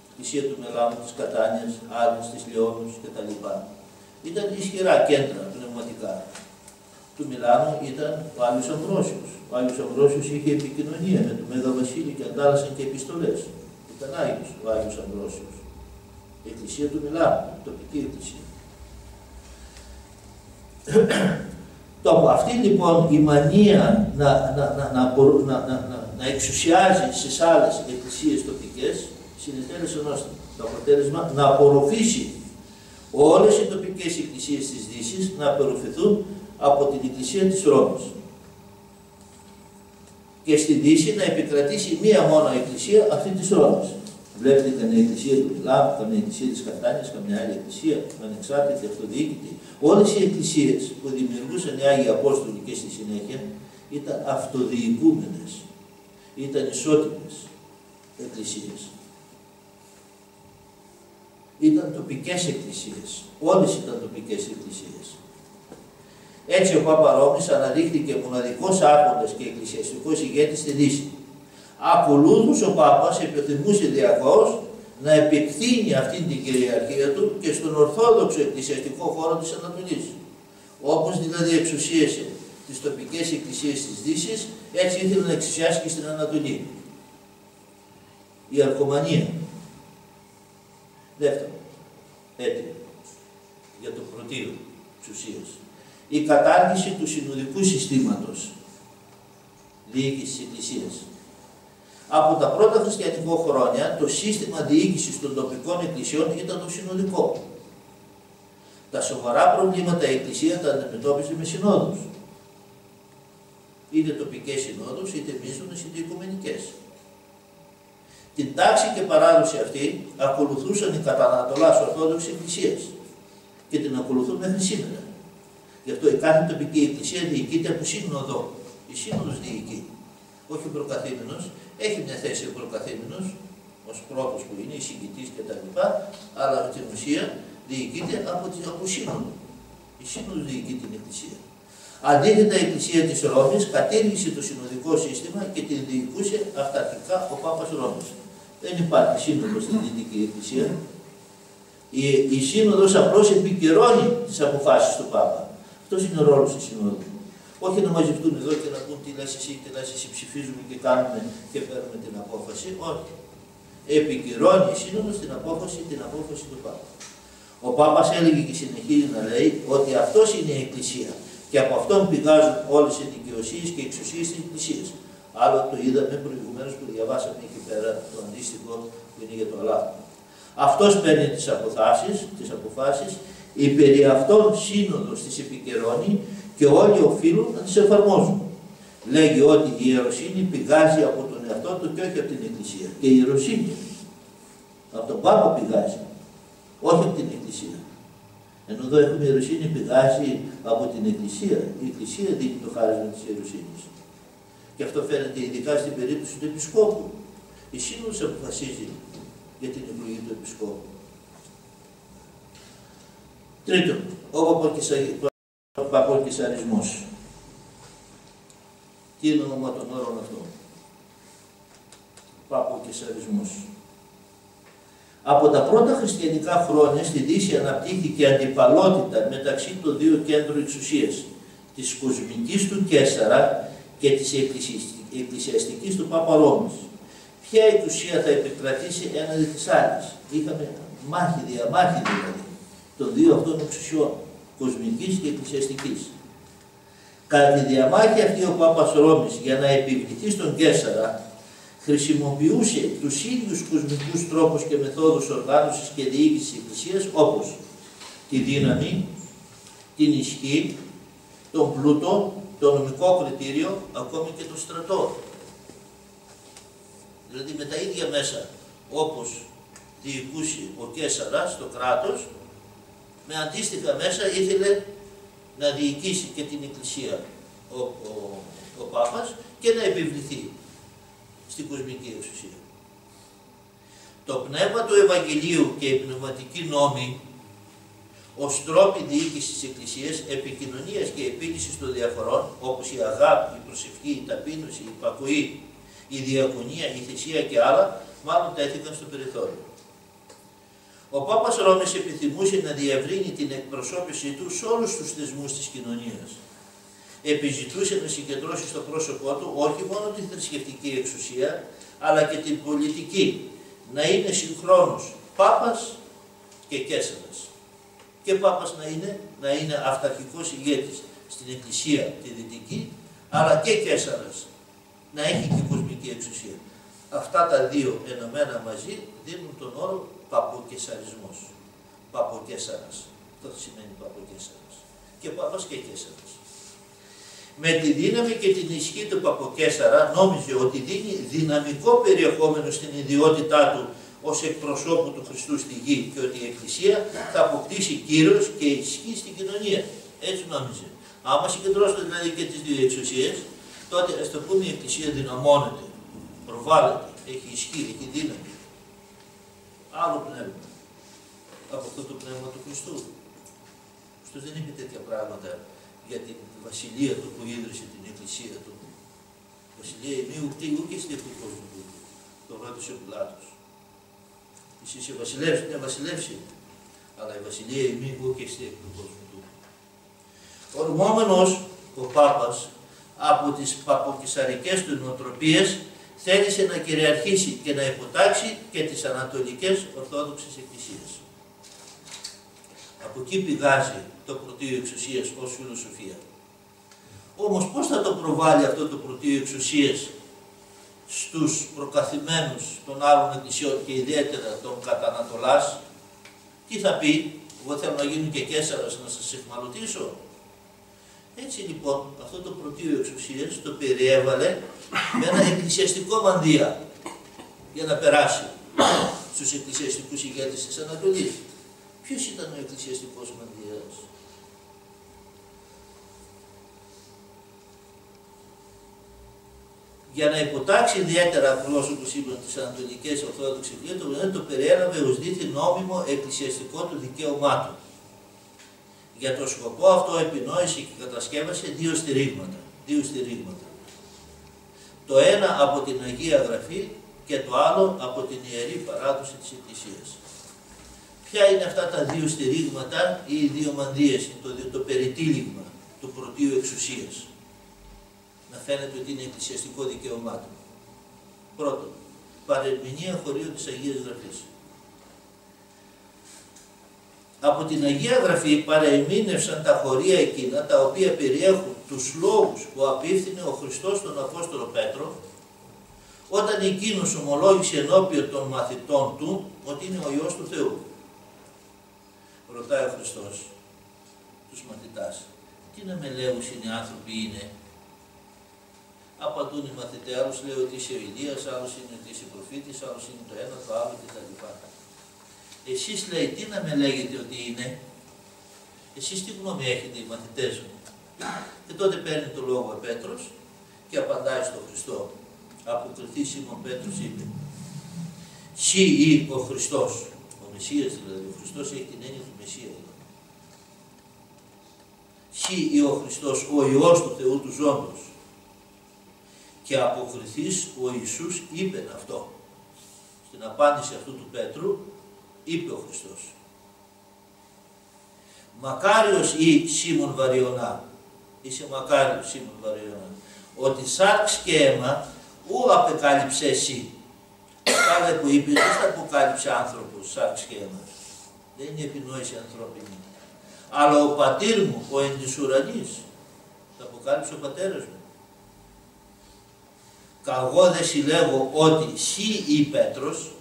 Η Εκκλησία του Μελάνου, της Κατάνιας, άλλες της Λιώνους κτλ. Ήταν ισχυρά κέντρα πνευματικά. Του Μιλάνου ήταν ο Άγιος Αμβρόσιος. Ο Άγιος Αμβρόσιος είχε επικοινωνία με τον Μέγα Βασίλη και αντάλλασαν και επιστολές. Ήταν Άγιος ο Άγιος Αμβρόσιος. Η Εκκλησία του Μιλάνου, η τοπική εκκλησία. Αυτή λοιπόν η μανία να εξουσιάζει στις άλλες εκκλησίες τοπικές συνετέλεσε το αποτέλεσμα να απορροφήσει όλες οι τοπικές εκκλησίες της Δύσης να απορροφηθούν από την Εκκλησία της Ρώμης. Και στη Δύση να επικρατήσει μία μόνο εκκλησία, αυτή της Ρώμης. Βλέπετε καμία εκκλησία του Μιλάνου, καμία εκκλησία της Κατάνιας, καμιά άλλη εκκλησία, ανεξάρτητη, αυτοδιοίκητη. Όλες οι εκκλησίες που δημιουργούσαν οι Άγιοι Απόστολοι και στη συνέχεια ήταν αυτοδιοικούμενες, ήταν ισότιμες εκκλησίες. Ήταν τοπικές εκκλησίες, όλες ήταν τοπικές εκκλησίες. Έτσι ο Πάπα Ρώμης αναδείχθηκε μοναδικός άρχοντας και εκκλησιαστικός ηγέτης στη Δύση. Ακολούθως ο Πάπας επιθυμούσε διακώς να επεκτείνει αυτήν την κυριαρχία του και στον ορθόδοξο εκκλησιαστικό χώρο της Ανατολής. Όπως δηλαδή εξουσίασε τις τοπικές εκκλησίες της Δύσης, έτσι ήθελε να εξουσιάσει και στην Ανατολή. Η αρχομανία. Δεύτερο, έτοιμο για το πρωτείο εξουσίας. Η κατάργηση του συνοδικού συστήματος διοίκησης της Εκκλησίας. Από τα πρώτα χριστιανικά χρόνια το σύστημα διοίκησης των τοπικών εκκλησιών ήταν το συνοδικό. Τα σοβαρά προβλήματα η Εκκλησία τα αντιμετώπιζε με συνόδους. Είτε τοπικές συνόδους, είτε μείζονες, είτε οικουμενικές. Την τάξη και παράδοση αυτή ακολουθούσαν οι κατά Ανατολάς Ορθόδοξοι εκκλησίες και την ακολουθούν μέχρι σήμερα. Γι' αυτό η κάθε τοπική εκκλησία διοικείται από σύνοδο. Η σύνοδος διοικεί. Όχι ο προκαθήμενος, έχει μια θέση ο προκαθήμενος, ως πρώτος που είναι, εισηγητής κτλ. Αλλά στην ουσία διοικείται από σύνοδο. Η σύνοδος διοικεί την εκκλησία. Αντίθετα, η Εκκλησία της Ρώμης κατήργησε το συνοδικό σύστημα και την διοικούσε αυταρχικά ο Πάπας Ρώμης. Δεν υπάρχει σύνοδος στην Δυτική Εκκλησία. Η σύνοδος απλώς επικυρώνει τις αποφάσεις του Πάπα. Αυτός είναι ο ρόλος της συνόδου. Όχι να μαζευτούν εδώ και να πούν τι λες εσύ, ψηφίζουμε και κάνουμε και παίρνουμε την απόφαση. Όχι. Επικυρώνει η σύνοδος την απόφαση του Πάπα. Ο Πάπας έλεγε και συνεχίζει να λέει ότι αυτός είναι η Εκκλησία και από αυτόν πηγάζουν όλες οι δικαιοσύνες και εξουσίες της Εκκλησίας. Άλλο το είδαμε προηγουμένως που διαβάσαμε εκεί πέρα το αντίστοιχο που είναι για το αλάθημα. Αυτός παίρνει τις αποφάσεις, η περί αυτών σύνοδος τις επικαιρώνει και όλοι οφείλουν να τις εφαρμόζουν. Λέγει ότι η ιεροσύνη πηγάζει από τον εαυτό του και όχι από την Εκκλησία. Και η ιεροσύνη από τον Πάπα πηγάζει, όχι από την Εκκλησία. Ενώ εδώ έχουμε η ιεροσύνη πηγάζει από την Εκκλησία. Η Εκκλησία δίνει το χάρισμα της ιεροσύνης. Και αυτό φαίνεται ειδικά στην περίπτωση του Επισκόπου. Η Σύνοδος αποφασίζει για την εκλογή του Επισκόπου. Τρίτον, ο παποκεσαρισμός. Τι είναι όνομα των όρων αυτό? Παποκεσαρισμός. Από τα πρώτα χριστιανικά χρόνια στη Δύση αναπτύχθηκε αντιπαλότητα μεταξύ των δύο κέντρων εξουσίας, της κοσμικής του Καίσαρα και της εκκλησιαστικής του Πάπα Ρώμης. Ποια εξουσία θα επικρατήσει έναντι της άλλης? Είχαμε διαμάχη δηλαδή των δύο αυτών εξουσιών, κοσμικής και εκκλησιαστικής. Κατά τη διαμάχη αυτή ο Πάπας Ρώμης για να επιβληθεί στον Καίσαρα χρησιμοποιούσε τους ίδιους κοσμικούς τρόπους και μεθόδους οργάνωσης και διοίκησης της Εκκλησίας, όπως τη δύναμη, την ισχύ, τον πλούτο, το νομικό κριτήριο, ακόμη και το στρατό. Δηλαδή με τα ίδια μέσα, όπως διοικούσε ο Καίσαρας, το κράτος, με αντίστοιχα μέσα ήθελε να διοικήσει και την Εκκλησία ο Πάπας και να επιβληθεί στην κοσμική εξουσία. Το πνεύμα του Ευαγγελίου και οι πνευματικοί νόμοι ως τρόποι διοίκησης της Εκκλησίας, επικοινωνίας και επίλυσης των διαφορών, όπως η αγάπη, η προσευχή, η ταπείνωση, η υπακοή, η διακονία, η θυσία και άλλα, μάλλον τέθηκαν στο περιθώριο. Ο Πάπας Ρώμης επιθυμούσε να διευρύνει την εκπροσώπησή του σε όλους τους θεσμούς της κοινωνίας. Επιζητούσε να συγκεντρώσει στο πρόσωπό του όχι μόνο τη θρησκευτική εξουσία, αλλά και την πολιτική, να είναι συγχρόνως Πάπας και Καίσαρας. Και Πάπας να είναι αυταρχικός ηγέτης στην Εκκλησία τη Δυτική, αλλά και Καίσαρας να έχει και κοσμική εξουσία. Αυτά τα δύο ενωμένα μαζί δίνουν τον όρο Παποκαισαρισμός. Παποκαίσαρας. Αυτό σημαίνει Παποκαίσαρας. Και Πάπας και Καίσαρας. Με τη δύναμη και την ισχύ του Παποκαίσαρα νόμιζε ότι δίνει δυναμικό περιεχόμενο στην ιδιότητά του ως εκπροσώπου του Χριστού στη γη και ότι η Εκκλησία θα αποκτήσει κύρος και ισχύ στην κοινωνία. Έτσι νόμιζε. Άμα συγκεντρώσουμε δηλαδή και τις δύο εξουσίες, τότε ας το πούμε η Εκκλησία δυναμώνεται, προβάλλεται, έχει ισχύ, έχει δύναμη. Άλλο πνεύμα από αυτό το πνεύμα του Χριστού. Ο Χριστός δεν είπε τέτοια πράγματα για την βασιλεία του που ίδρυσε την Εκκλησία του. Βασιλεία ημί ούτε στήχου του κόσμου του. Το ρώτησε ο Πιλάτος. Εσύ είσαι βασιλεύς, μια βασιλεύση, αλλά η βασιλεία ημί ούτε στήχου του κόσμου του. Ορμόμενος ο Πάπας από τις παποκαισαρικές του νοοτροπίες θέλησε να κυριαρχήσει και να υποτάξει και τις ανατολικές ορθόδοξες εκκλησίες. Από εκεί πηγάζει το πρωτείο εξουσίας ως φιλοσοφία. Όμως πώς θα το προβάλλει αυτό το πρωτείο εξουσίας στους προκαθημένους των άλλων εκκλησιών και ιδιαίτερα των κατανατολάς? Τι θα πει, εγώ θέλω να γίνω και Καίσαρας να σας εχμαλωτήσω? Έτσι λοιπόν αυτό το πρωτείο εξουσίας το περιέβαλε με ένα εκκλησιαστικό μανδύα για να περάσει στους εκκλησιαστικούς ηγέτες της Ανατολής. Ποιος ήταν ο εκκλησιαστικός μανδύας? Για να υποτάξει ιδιαίτερα απλώς όπως είπαν τις Ανατολικές Ορθόδοξες Εκκλησίες, το περιέλαβε ως δίθεν νόμιμο εκκλησιαστικό του δικαίωμά του. Για το σκοπό αυτό επινόησε και κατασκεύασε δύο στηρίγματα. Το ένα από την Αγία Γραφή και το άλλο από την Ιερή Παράδοση της Εκκλησίας. Ποια είναι αυτά τα δύο στηρίγματα ή οι δύο μανδύες, το περιτύλιγμα του πρωτείου εξουσίας? Να φαίνεται ότι είναι εκκλησιαστικό δικαίωμά του. Πρώτον, παρερμηνία χωρίου της Αγίας Γραφής. Από την Αγία Γραφή παραεμήνευσαν τα χωρία εκείνα τα οποία περιέχουν τους λόγους που απίφθινε ο Χριστός στον Απόστολο Πέτρο όταν εκείνος ομολόγησε ενώπιον των μαθητών του ότι είναι ο Υιός του Θεού. Ρωτάει ο Χριστός τους μαθητάς, τι να με λέγουσιν οι άνθρωποι είναι? Απαντούν οι μαθητές, άλλος λέει ότι είσαι ο Ηλίας, άλλος είναι ότι είσαι προφήτης, άλλος είναι το ένα, το άλλο κτλ. Εσείς λέει, τι να με λέγετε ότι είναι? Εσείς τι γνώμη έχετε οι μαθητές μου? Και τότε παίρνει το λόγο ο Πέτρος και απαντάει στον Χριστό. Αποκριθεί Σίμων Πέτρος είπε, «Συ ή ο Χριστός», ο Μεσσίας δηλαδή, ο Χριστός έχει την έννοια του Μεσσία. «Συ ή ο Χριστός, ο Υιός του Θεού του Ζώντος». Και αποκριθείς ο Ιησούς είπε αυτό. Στην απάντηση αυτού του Πέτρου είπε ο Χριστός, «Μακάριος ή Σίμων Βαριωνά», είσαι μακάριος Σίμων Βαριωνά, «ότι σάρξ και αίμα ου απεκάλυψε εσύ». Κάθε που είπε δεν θα αποκάλυψε άνθρωπος σάρξ και αίμα. Δεν είναι επινόηση ανθρώπινη. Αλλά ο πατήρ μου, ο εν της ουρανής, θα αποκάλυψε ο πατέρας μου. Καγώ δε συλλέγω ότι σύ ή Πέτρος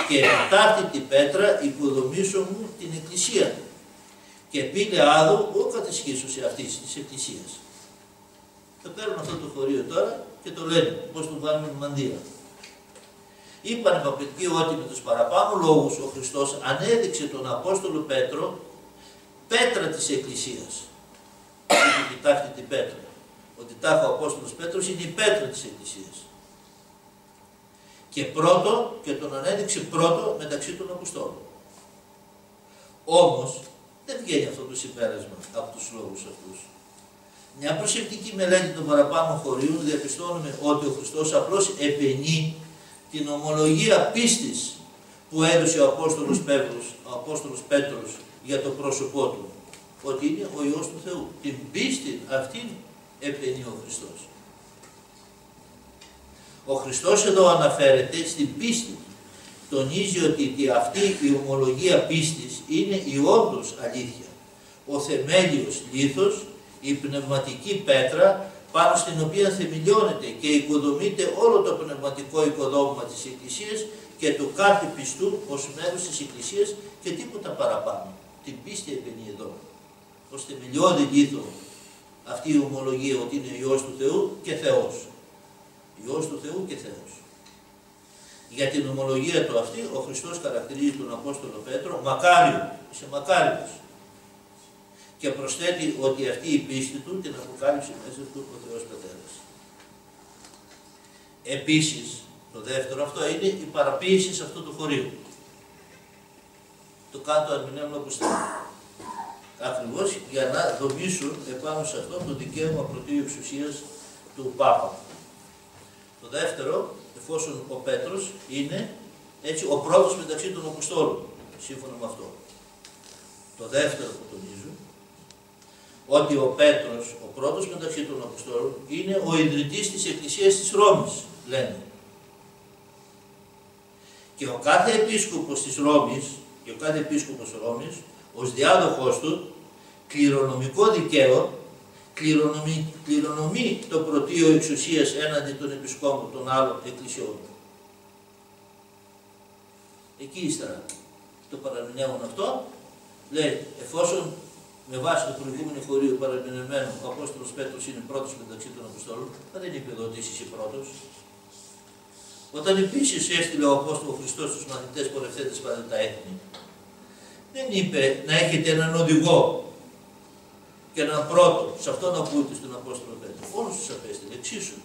και επιτάχθητη πέτρα υποδομήσω μου την εκκλησία και πήλε άδω ο κατεσχίσωση αυτής της εκκλησίας. Θα παίρνουν αυτό το χωρίο τώρα και το λένε πώς του βάλουμε μανδύα. Είπαν οι παπικοί ότι με τους παραπάνω λόγους ο Χριστός ανέδειξε τον Απόστολο Πέτρο πέτρα της εκκλησίας. Την επιτάχθητη πέτρα. Ότι τάχα ο Απόστολος Πέτρος είναι η πέτρα της εκκλησίας. Και τον ανέδειξε πρώτο μεταξύ των Αποστόλων. Όμως, Δεν βγαίνει αυτό το συμπέρασμα από τους λόγους αυτούς. Μια προσεκτική μελέτη των παραπάνω χωρίων διαπιστώνουμε ότι ο Χριστός απλώς επενεί την ομολογία πίστης που έδωσε ο Απόστολος Πέτρος για το πρόσωπό του, ότι είναι ο Υιός του Θεού. Την πίστη αυτή επενεί ο Χριστός. Ο Χριστός εδώ αναφέρεται στην πίστη. Τονίζει ότι αυτή η ομολογία πίστης είναι η όντως αλήθεια, ο θεμέλιος λίθος, η πνευματική πέτρα πάνω στην οποία θεμελιώνεται και οικοδομείται όλο το πνευματικό οικοδόμημα της Εκκλησίας και του κάθε πιστού ως μέρος της Εκκλησίας και τίποτα παραπάνω. Την πίστη επενεί εδώ, ως θεμελιώδη λίθο αυτή η ομολογία ότι είναι Υιός του Θεού και Θεός. Υιός του Θεού και Θεός. Για την ομολογία του αυτή, ο Χριστός χαρακτηρίζει τον Απόστολο Πέτρο μακάριο, είσαι μακάριος. Και προσθέτει ότι αυτή η πίστη του την αποκάλυψε μέσα του ο Θεός Πατέρας. Επίσης, το δεύτερο αυτό είναι η παραποίηση σε αυτού του χωρίου. Το κάτω ερμηνεύουν όπως θέλει. Ακριβώς για να δομήσουν επάνω σε αυτό το δικαίωμα πρωτείου εξουσίας του Πάπα. Το δεύτερο, εφόσον ο Πέτρος είναι έτσι ο πρώτος μεταξύ των Αποστόλων, σύμφωνα με αυτό. Το δεύτερο που τονίζουν, ότι ο Πέτρος, ο πρώτος μεταξύ των Αποστόλων, είναι ο ιδρυτής της Εκκλησίας της Ρώμης, λένε. Και ο κάθε επίσκοπος της Ρώμης, και ο κάθε επίσκοπος Ρώμης, ως διάδοχος του, κληρονομικό δικαίωμα, κληρονομεί το πρωτείο εξουσίας έναντι των επισκόπων των άλλων εκκλησιών. Εκεί ύστερα το παραμεινεύουν αυτό, λέει, εφόσον με βάση το προηγούμενο χωρίο παραμεινευμένο ο Απόστολος Πέτρος είναι πρώτος μεταξύ των Αποστόλων, δεν είπε εδώ ότι είσαι πρώτος. Όταν επίσης έστειλε ο Απόστολος Χριστός στους μαθητές πορευθέντες πάντα τα έθνη, δεν είπε να έχετε έναν οδηγό και έναν πρώτο, σε αυτόν ακούγεται στον Απόστολο Πέτρο. Όλους τους απέστειλε εξίσου.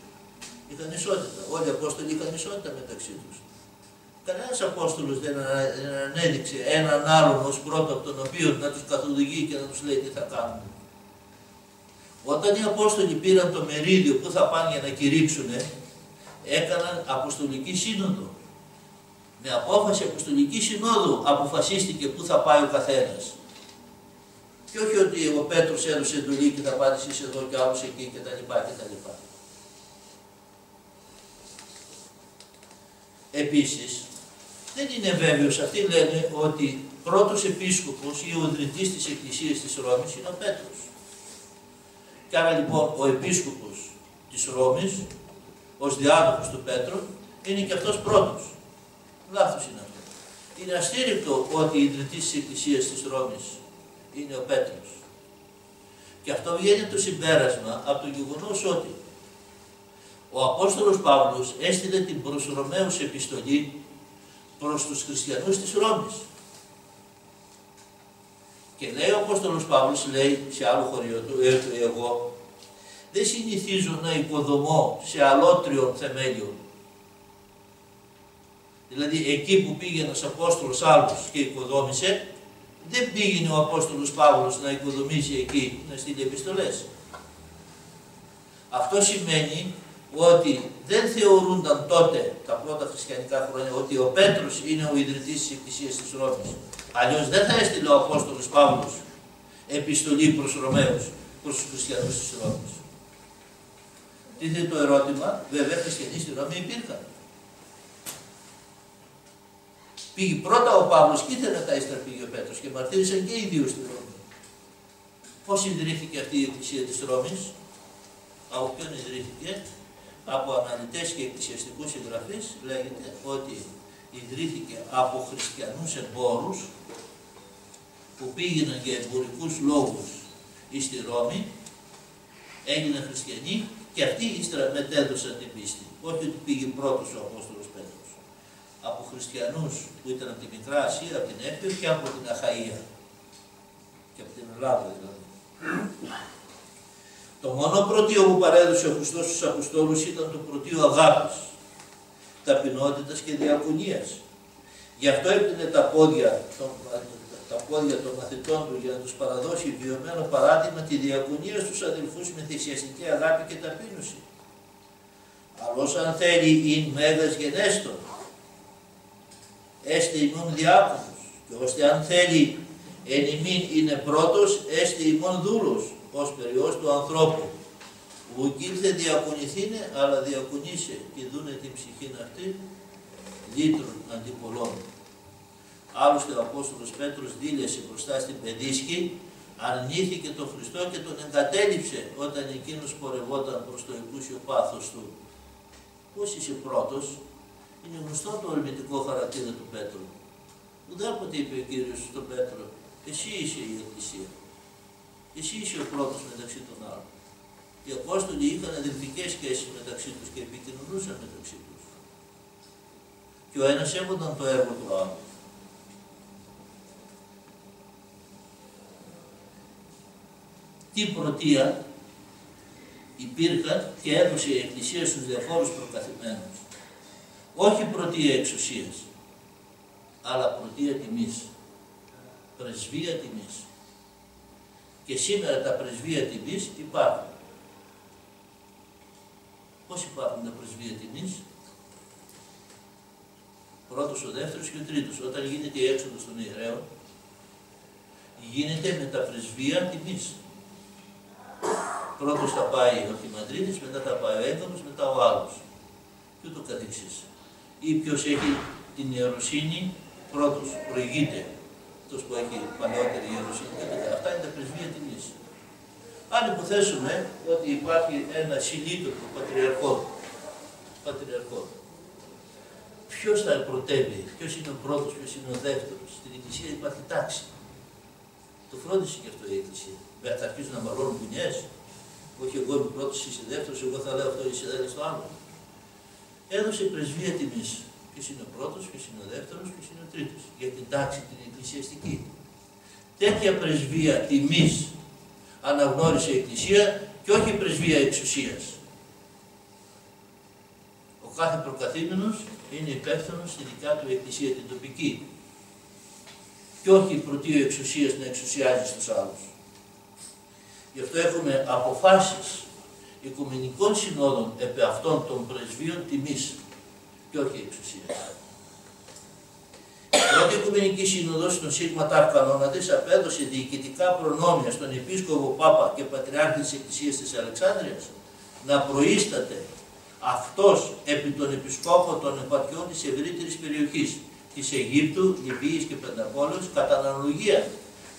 Είχαν ισότητα. Όλοι οι Απόστολοι είχαν ισότητα μεταξύ τους. Κανένας Απόστολος δεν ανέδειξε έναν άλλον ως πρώτο από τον οποίο να τους καθοδηγεί και να τους λέει τι θα κάνουν. Όταν οι Απόστολοι πήραν το μερίδιο που θα πάνε για να κηρύξουν, έκαναν Αποστολική Σύνοδο. Με απόφαση Αποστολική Συνόδου αποφασίστηκε πού θα πάει ο καθένας. Και όχι ότι ο Πέτρος έδωσε εντολή και θα πάτε εσείς εδώ και άλλους εκεί κτλ. Επίσης, δεν είναι βέβαιος, αυτοί λένε ότι πρώτος επίσκοπος ή ο ιδρυτής της Εκκλησίας της Ρώμης είναι ο Πέτρος. Και άρα λοιπόν ο επίσκοπος της Ρώμης, ως διάδοχος του Πέτρου, είναι και αυτός πρώτος. Λάθος είναι αυτό. Είναι αστήρικτο ότι η ιδρυτής της Εκκλησίας της Ρώμης είναι ο Πέτρος. Και αυτό βγαίνει το συμπέρασμα από το γεγονός ότι ο Απόστολος Παύλος έστειλε την προς Ρωμαίους επιστολή προς τους χριστιανούς της Ρώμης. Και λέει ο Απόστολος Παύλος, λέει σε άλλο χωριό του, εγώ δεν συνηθίζω να οικοδομώ σε αλότριον θεμέλιο. Δηλαδή εκεί που πήγε ένας Απόστολος άλλος και οικοδόμησε, δεν πήγαινε ο Απόστολος Παύλος να οικοδομήσει εκεί, να στείλει επιστολές. Αυτό σημαίνει ότι δεν θεωρούνταν τότε, τα πρώτα χριστιανικά χρόνια, ότι ο Πέτρος είναι ο ιδρυτής της Εκκλησίας της Ρώμης. Αλλιώς δεν θα έστειλε ο Απόστολος Παύλος επιστολή προς Ρωμαίους, προς τους χριστιανούς της Ρώμης. Τίθεται το ερώτημα, βέβαια χριστιανοί στη Ρώμη υπήρχαν. Πήγε πρώτα ο Παύλος και ήθελε μετά ύστερα πήγε ο Πέτρος και μαρτύρησαν και οι δύο στη Ρώμη. Πώς ιδρύθηκε αυτή η Εκκλησία της Ρώμης, από ποιον ιδρύθηκε? Από αναλυτές και εκκλησιαστικούς συγγραφείς λέγεται ότι ιδρύθηκε από χριστιανούς εμπόρους που πήγαιναν για εμπορικούς λόγους στη Ρώμη, έγιναν χριστιανοί και αυτοί ύστερα μετέδωσαν την πίστη. Όχι ότι πήγε πρώτος ο Απόστολος Πέτρος. Από χριστιανούς που ήταν από τη Μικρά Ασία, από την Έφηρο και από την Αχαΐα. Και από την Ελλάδα δηλαδή. Το μόνο πρωτείο που παρέδωσε ο Χριστός στους Αποστόλους ήταν το πρωτείο αγάπης, ταπεινότητας και διακονίας. Γι' αυτό έπλυνε τα πόδια πόδια των μαθητών του για να τους παραδώσει βιωμένο παράδειγμα τη διακονία στους αδελφούς με θυσιαστική αγάπη και ταπείνωση. Αλλά αν θέλει ειν μέγας γενέστον, έστε ημών διάκονος, και ώστε αν θέλει εν ημίν είναι πρώτος, έστε ημών δούλος, ως περιός του ανθρώπου. Ουκ ήλθε διακονηθήνε, αλλά διακονήσε και δούνε την ψυχήν αυτή, λύτρων αντιπολών. Άλλωστε ο Απόστολος Πέτρος δήλεσε μπροστά στην παιδίσκη, αρνήθηκε τον Χριστό και τον εγκατέλειψε όταν εκείνος πορευόταν προς το εκούσιο πάθος του. Πώς είσαι πρώτος? Είναι γνωστό το ορμητικό χαρακτήρα του Πέτρου. Ουδέποτε είπε ο Κύριος στον Πέτρο, εσύ είσαι η Εκκλησία. Εσύ είσαι ο πρώτος μεταξύ των άλλων. Οι Απόστολοι είχαν αδελφικές σχέσεις μεταξύ τους και επικοινωνούσαν μεταξύ τους. Και ο ένας έβονταν το έργο του άλλου. Τι πρωτεία υπήρχαν και έδωσε η Εκκλησία στους διαφόρους προκαθημένους. Όχι πρωτεία εξουσίας, αλλά πρωτεία τιμής. Πρεσβεία τιμής. Και σήμερα τα πρεσβεία τιμής υπάρχουν. Πώς υπάρχουν τα πρεσβεία τιμής? Πρώτος, ο δεύτερος και ο τρίτος. Όταν γίνεται η έξοδος των ιερέων, γίνεται με τα πρεσβεία τιμής. Πρώτος θα πάει ο Αρχιμανδρίτης, μετά θα πάει ο έγκαμος, μετά ο άλλος. Και ούτω καθεξής. Ή ποιος έχει την ιεροσύνη, πρώτος προηγείται. Αυτός που έχει παλαιότερη ιεροσύνη. Αυτά είναι τα πρεσβεία τιμής. Αν υποθέσουμε ότι υπάρχει ένα συλλήτωπο πατριαρχό, ποιος θα πρωτεύει, ποιος είναι ο πρώτος, ποιος είναι ο δεύτερος? Στην Εκκλησία υπάρχει τάξη. Το φρόντισε και αυτό η Εκκλησία. Θα αρχίσουν να μαλώνουν ποινιές. Όχι, εγώ είμαι πρώτος, είσαι δεύτερος, εγώ θα λέω αυτό, είσαι το άλλο. Έδωσε πρεσβεία τιμής. Ποιος είναι ο πρώτος, ποιος είναι ο δεύτερος, ποιος είναι ο τρίτος. Για την τάξη την εκκλησιαστική. Τέτοια πρεσβεία τιμής αναγνώρισε η Εκκλησία και όχι πρεσβεία εξουσίας. Ο κάθε προκαθήμενος είναι υπεύθυνος στη δικιά του Εκκλησία την τοπική. Και όχι πρωτείο εξουσίας να εξουσιάζει στους άλλους. Γι' αυτό έχουμε αποφάσεις οικουμενικών συνόδων επί αυτών των πρεσβείων τιμής και όχι εξουσίας. Η πρώτη Οικουμενική Σύνοδος των Σίγμα Ταφ Κανόνατες απέδωσε διοικητικά προνόμια στον Επίσκοπο Πάπα και Πατριάρχη της Εκκλησίας της Αλεξάνδρειας να προείσταται αυτός επί των Επισκόπων των επαρχιών της ευρύτερης περιοχής της Αιγύπτου, Λιβύης και Πενταπόλεως κατά αναλογία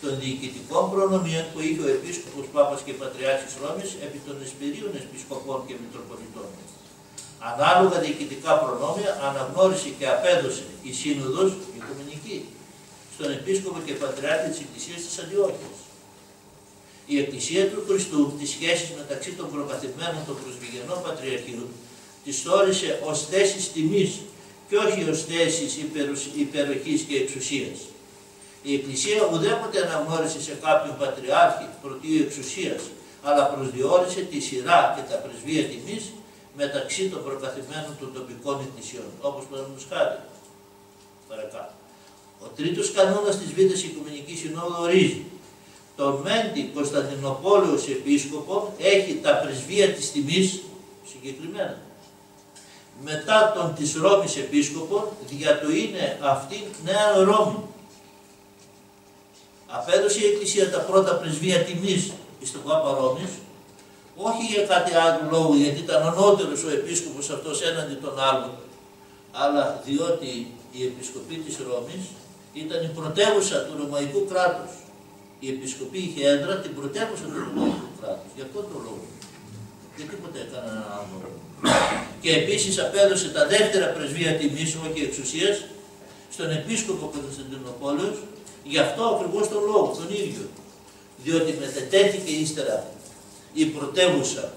των διοικητικών προνομίων που είχε ο Επίσκοπος Πάπας και Πατριάρχης Ρώμης επί των Εσπυρίων Επισκοπών και Μητροπολιτών. Ανάλογα διοικητικά προνόμια αναγνώρισε και απέδωσε η Σύνοδος Οικουμενική στον Επίσκοπο και Πατριάρχη της Εκκλησίας της Αντιόχειας. Η Εκκλησία του Χριστού τις σχέσεις μεταξύ των προκαθημένων των προσβυγενών Πατριαρχείων τις όρισε ως θέσεις τιμής και όχι ως θέσεις υπεροχής και εξουσίας. Η Εκκλησία ουδέποτε αναγνώρισε σε κάποιον Πατριάρχη πρωτείο εξουσίας, αλλά προσδιορίσε τη σειρά και τα πρεσβεία τιμής μεταξύ των προκαθημένων των τοπικών εκκλησιών, όπως παραδείγματος χάρη. Παρακάτω. Ο τρίτος κανόνας της Β' Οικουμενικής Συνόδου ορίζει: το μέντι Κωνσταντινοπόλεως επίσκοπο έχει τα πρεσβεία της τιμής συγκεκριμένα. Μετά τον της Ρώμης επίσκοπον, δια το είναι αυτή νέα Ρώμη. Απέδωσε η Εκκλησία τα πρώτα πρεσβεία τιμής στον Πάπα Ρώμης, όχι για κάτι άλλο λόγο, γιατί ήταν ανώτερος ο επίσκοπος αυτός έναντι των άλλων, αλλά διότι η επισκοπή της Ρώμης ήταν η πρωτεύουσα του Ρωμαϊκού κράτους. Η επισκοπή είχε έδρα την πρωτεύουσα του Ρωμαϊκού κράτους. Γι' αυτόν τον λόγο. Και τίποτε έκαναν άλλο. Και επίσης απέδωσε τα δεύτερα πρεσβεία τιμής, όχι εξουσίας, στον επίσκοπο Κωνσταντινοπόλεως, γι' αυτό ακριβώς τον λόγο, τον ίδιο. Διότι μετετέθηκε ύστερα η πρωτεύουσα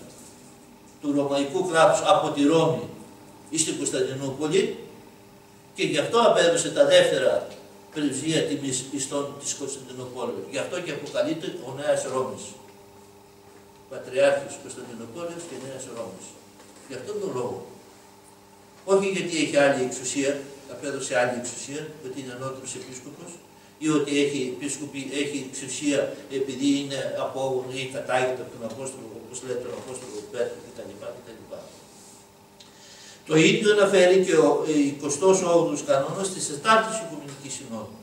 του Ρωμαϊκού κράτους από τη Ρώμη στην Κωνσταντινούπολη και γι' αυτό απέδωσε τα δεύτερα πρεσβεία τιμής της Κωνσταντινούπολης. Γι' αυτό και αποκαλείται ο Νέας Ρώμης. Πατριάρχης Κωνσταντινούπολης και Νέας Ρώμης. Γι' αυτόν τον λόγο. Όχι γιατί έχει άλλη εξουσία, απέδωσε άλλη εξουσία, γιατί είναι ανώτερος επίσκοπος. ή ότι έχει εξουσία επειδή είναι απόγονο ή κατάγεται από τον Απόστολο, όπως λέει τον Απόστολο Πέτρο κτλ. Το ίδιο αναφέρει και ο 28ος κανόνας της 4ης Οικουμενικής Συνόδου.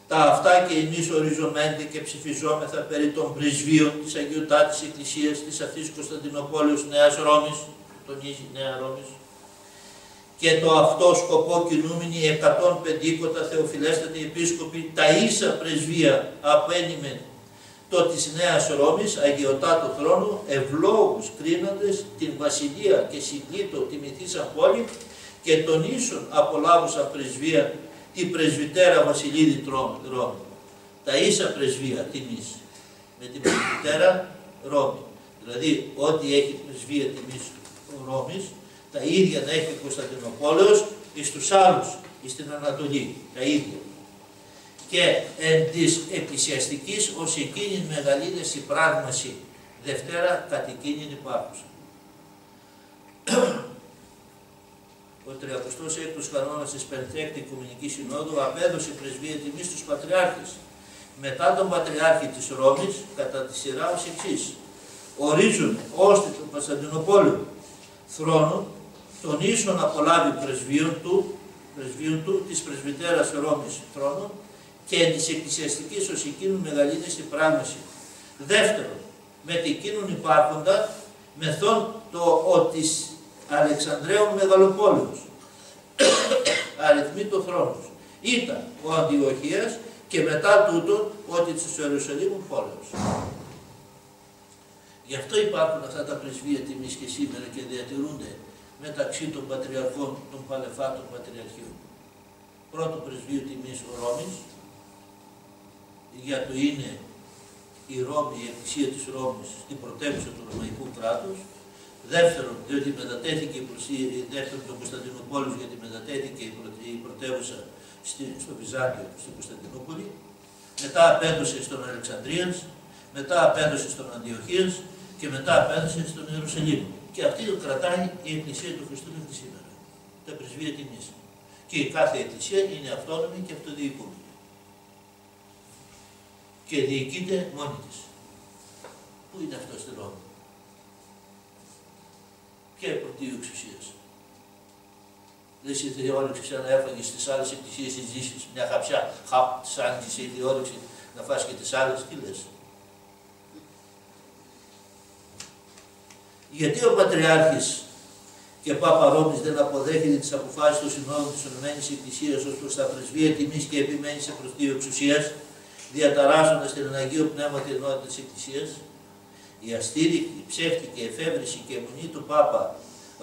Τα αυτά και εμείς οριζομέντε και ψηφιζόμεθα περί των πρεσβείων της Αγιωτάτης Εκκλησίας της Αυτής Κωνσταντινοπόλεως Νέας Ρώμης, τονίζει Νέα Ρώμης, και το αυτό σκοπό κινούμενοι 150 θεοφιλέστατοι επίσκοποι, τα ίσα πρεσβεία απένιμεν το της Νέας Ρώμης, Αγιωτάτου θρόνου, ευλόγους κρίνοντες την βασιλεία και συγκλήτω τιμηθήσαν πόλη και τον ίσον απολάβουσαν πρεσβεία τη πρεσβυτέρα Βασιλίδη Ρώμη. Τα ίσα πρεσβεία τιμής με την πρεσβυτέρα Ρώμη. Δηλαδή, ό,τι έχει πρεσβεία τιμής ο Ρώμης, τα ίδια να έχει ο Κωνσταντινοπόλεως εις τους άλλους, εις την Ανατολή, τα ίδια. Και εν της εκκλησιαστικής ως εκείνη μεγαλύτερη πράγμαση Δευτέρα κατ' εκείνην υπάρχουσα. Ο 36ος κανόνας της Πεντέκτη Οικουμενικής Συνόδου απέδωσε πρεσβεία τιμής στους Πατριάρχες. Μετά τον Πατριάρχη της Ρώμης, κατά τη σειρά ως εξής. Ορίζουν ώστε τον Κωνσταντινοπόλεο θρόνο, τον ίσον απολάβει πρεσβείων του της πρεσβυτέρας Ρώμης θρόνο και της εκκλησιαστικής ως εκείνου μεγαλύτερη πράγμαση. Δεύτερον, με εκείνον υπάρχοντα μεθόν το ότι Αλεξανδρέων Μεγαλοπόλεως αριθμεί το θρόνος. Ήταν ο Αντιοχίας και μετά τούτο ότι της Ιερουσαλήμου πόλεως. Γι' αυτό υπάρχουν αυτά τα πρεσβεία τιμής και σήμερα και διατηρούνται μεταξύ των πατριαρχών των παλαιφάτων πατριαρχείων. Πρώτο πρεσβείο τιμής ο Ρώμης, για το είναι η Ρώμη, η Εκκλησία της Ρώμης στην πρωτεύουσα του Ρωμαϊκού κράτους. Δεύτερον, διότι μετατέθηκε τον Κωνσταντινοπόλεως, γιατί μετατέθηκε η πρωτεύουσα στο Βυζάντιο, στην Κωνσταντινούπολη. Μετά απέδωσε στον Αλεξανδρίας, μετά απέδωσε στον Αντιοχίας και μετά απέδωσε στον Ιερουσαλήμ. Και αυτή το κρατάει η Εκκλησία του Χριστού μέχρι σήμερα. Τα πρεσβεία τιμής. Και η κάθε εκκλησία είναι αυτόνομη και αυτοδιοικούμενη. Και διοικείται μόνη της. Πού είναι αυτό στη Ρώμη? Ποια είναι η πρωτεία εξουσίας? Δεν είσαι όρεξη σαν να έφαγες στις άλλες εκκλησίες της Δύσης, μια χαψιά, της άνοιξης η όρεξη να φας και τις άλλες, τι λες? Γιατί ο Πατριάρχης και Πάπα Ρώμης δεν αποδέχεται τις αποφάσεις του Συνόδου της Ηνωμένης Εκκλησίας ως προς τα πρεσβεία τιμής και επιμένει σε πρωτείο εξουσίας, διαταράσσοντας την Αγίο Πνεύματι ενότητα της Εκκλησίας? Η αστήρικτη, ψεύτικη εφεύρεση και αιμονή του Πάπα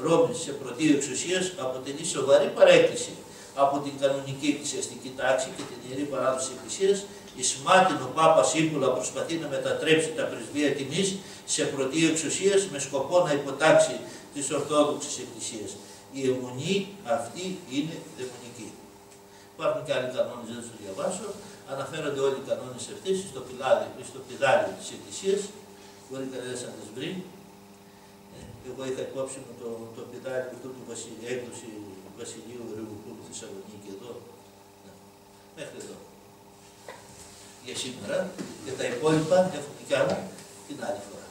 Ρώμης σε πρωτείο εξουσίας αποτελεί σοβαρή παρέκκληση από την κανονική εκκλησιαστική τάξη και την ιερή παράδοση της Εκκλησίας. Εις μάτιν ο Πάπας ύπουλα προσπαθεί να μετατρέψει τα πρεσβεία τιμής σε πρωτείο εξουσίας με σκοπό να υποτάξει της Ορθόδοξης Εκκλησίας. Η αιμονή αυτή είναι δαιμονική. Υπάρχουν και άλλοι κανόνες, δεν θα τους διαβάσω. Αναφέρονται όλοι οι κανόνες αυτές στο πηδάλιο της Εκκλησίας. Μπορεί κανένας να τις βρει. Εγώ είχα υπόψη μου το πηδάλιο αυτό του έκδοση Βασιλείου Ρηγοπούλου Θεσσαλονίκη εδώ. Μέχρι εδώ. Για σήμερα και τα υπόλοιπα έχουμε κι άλλο την άλλη φορά.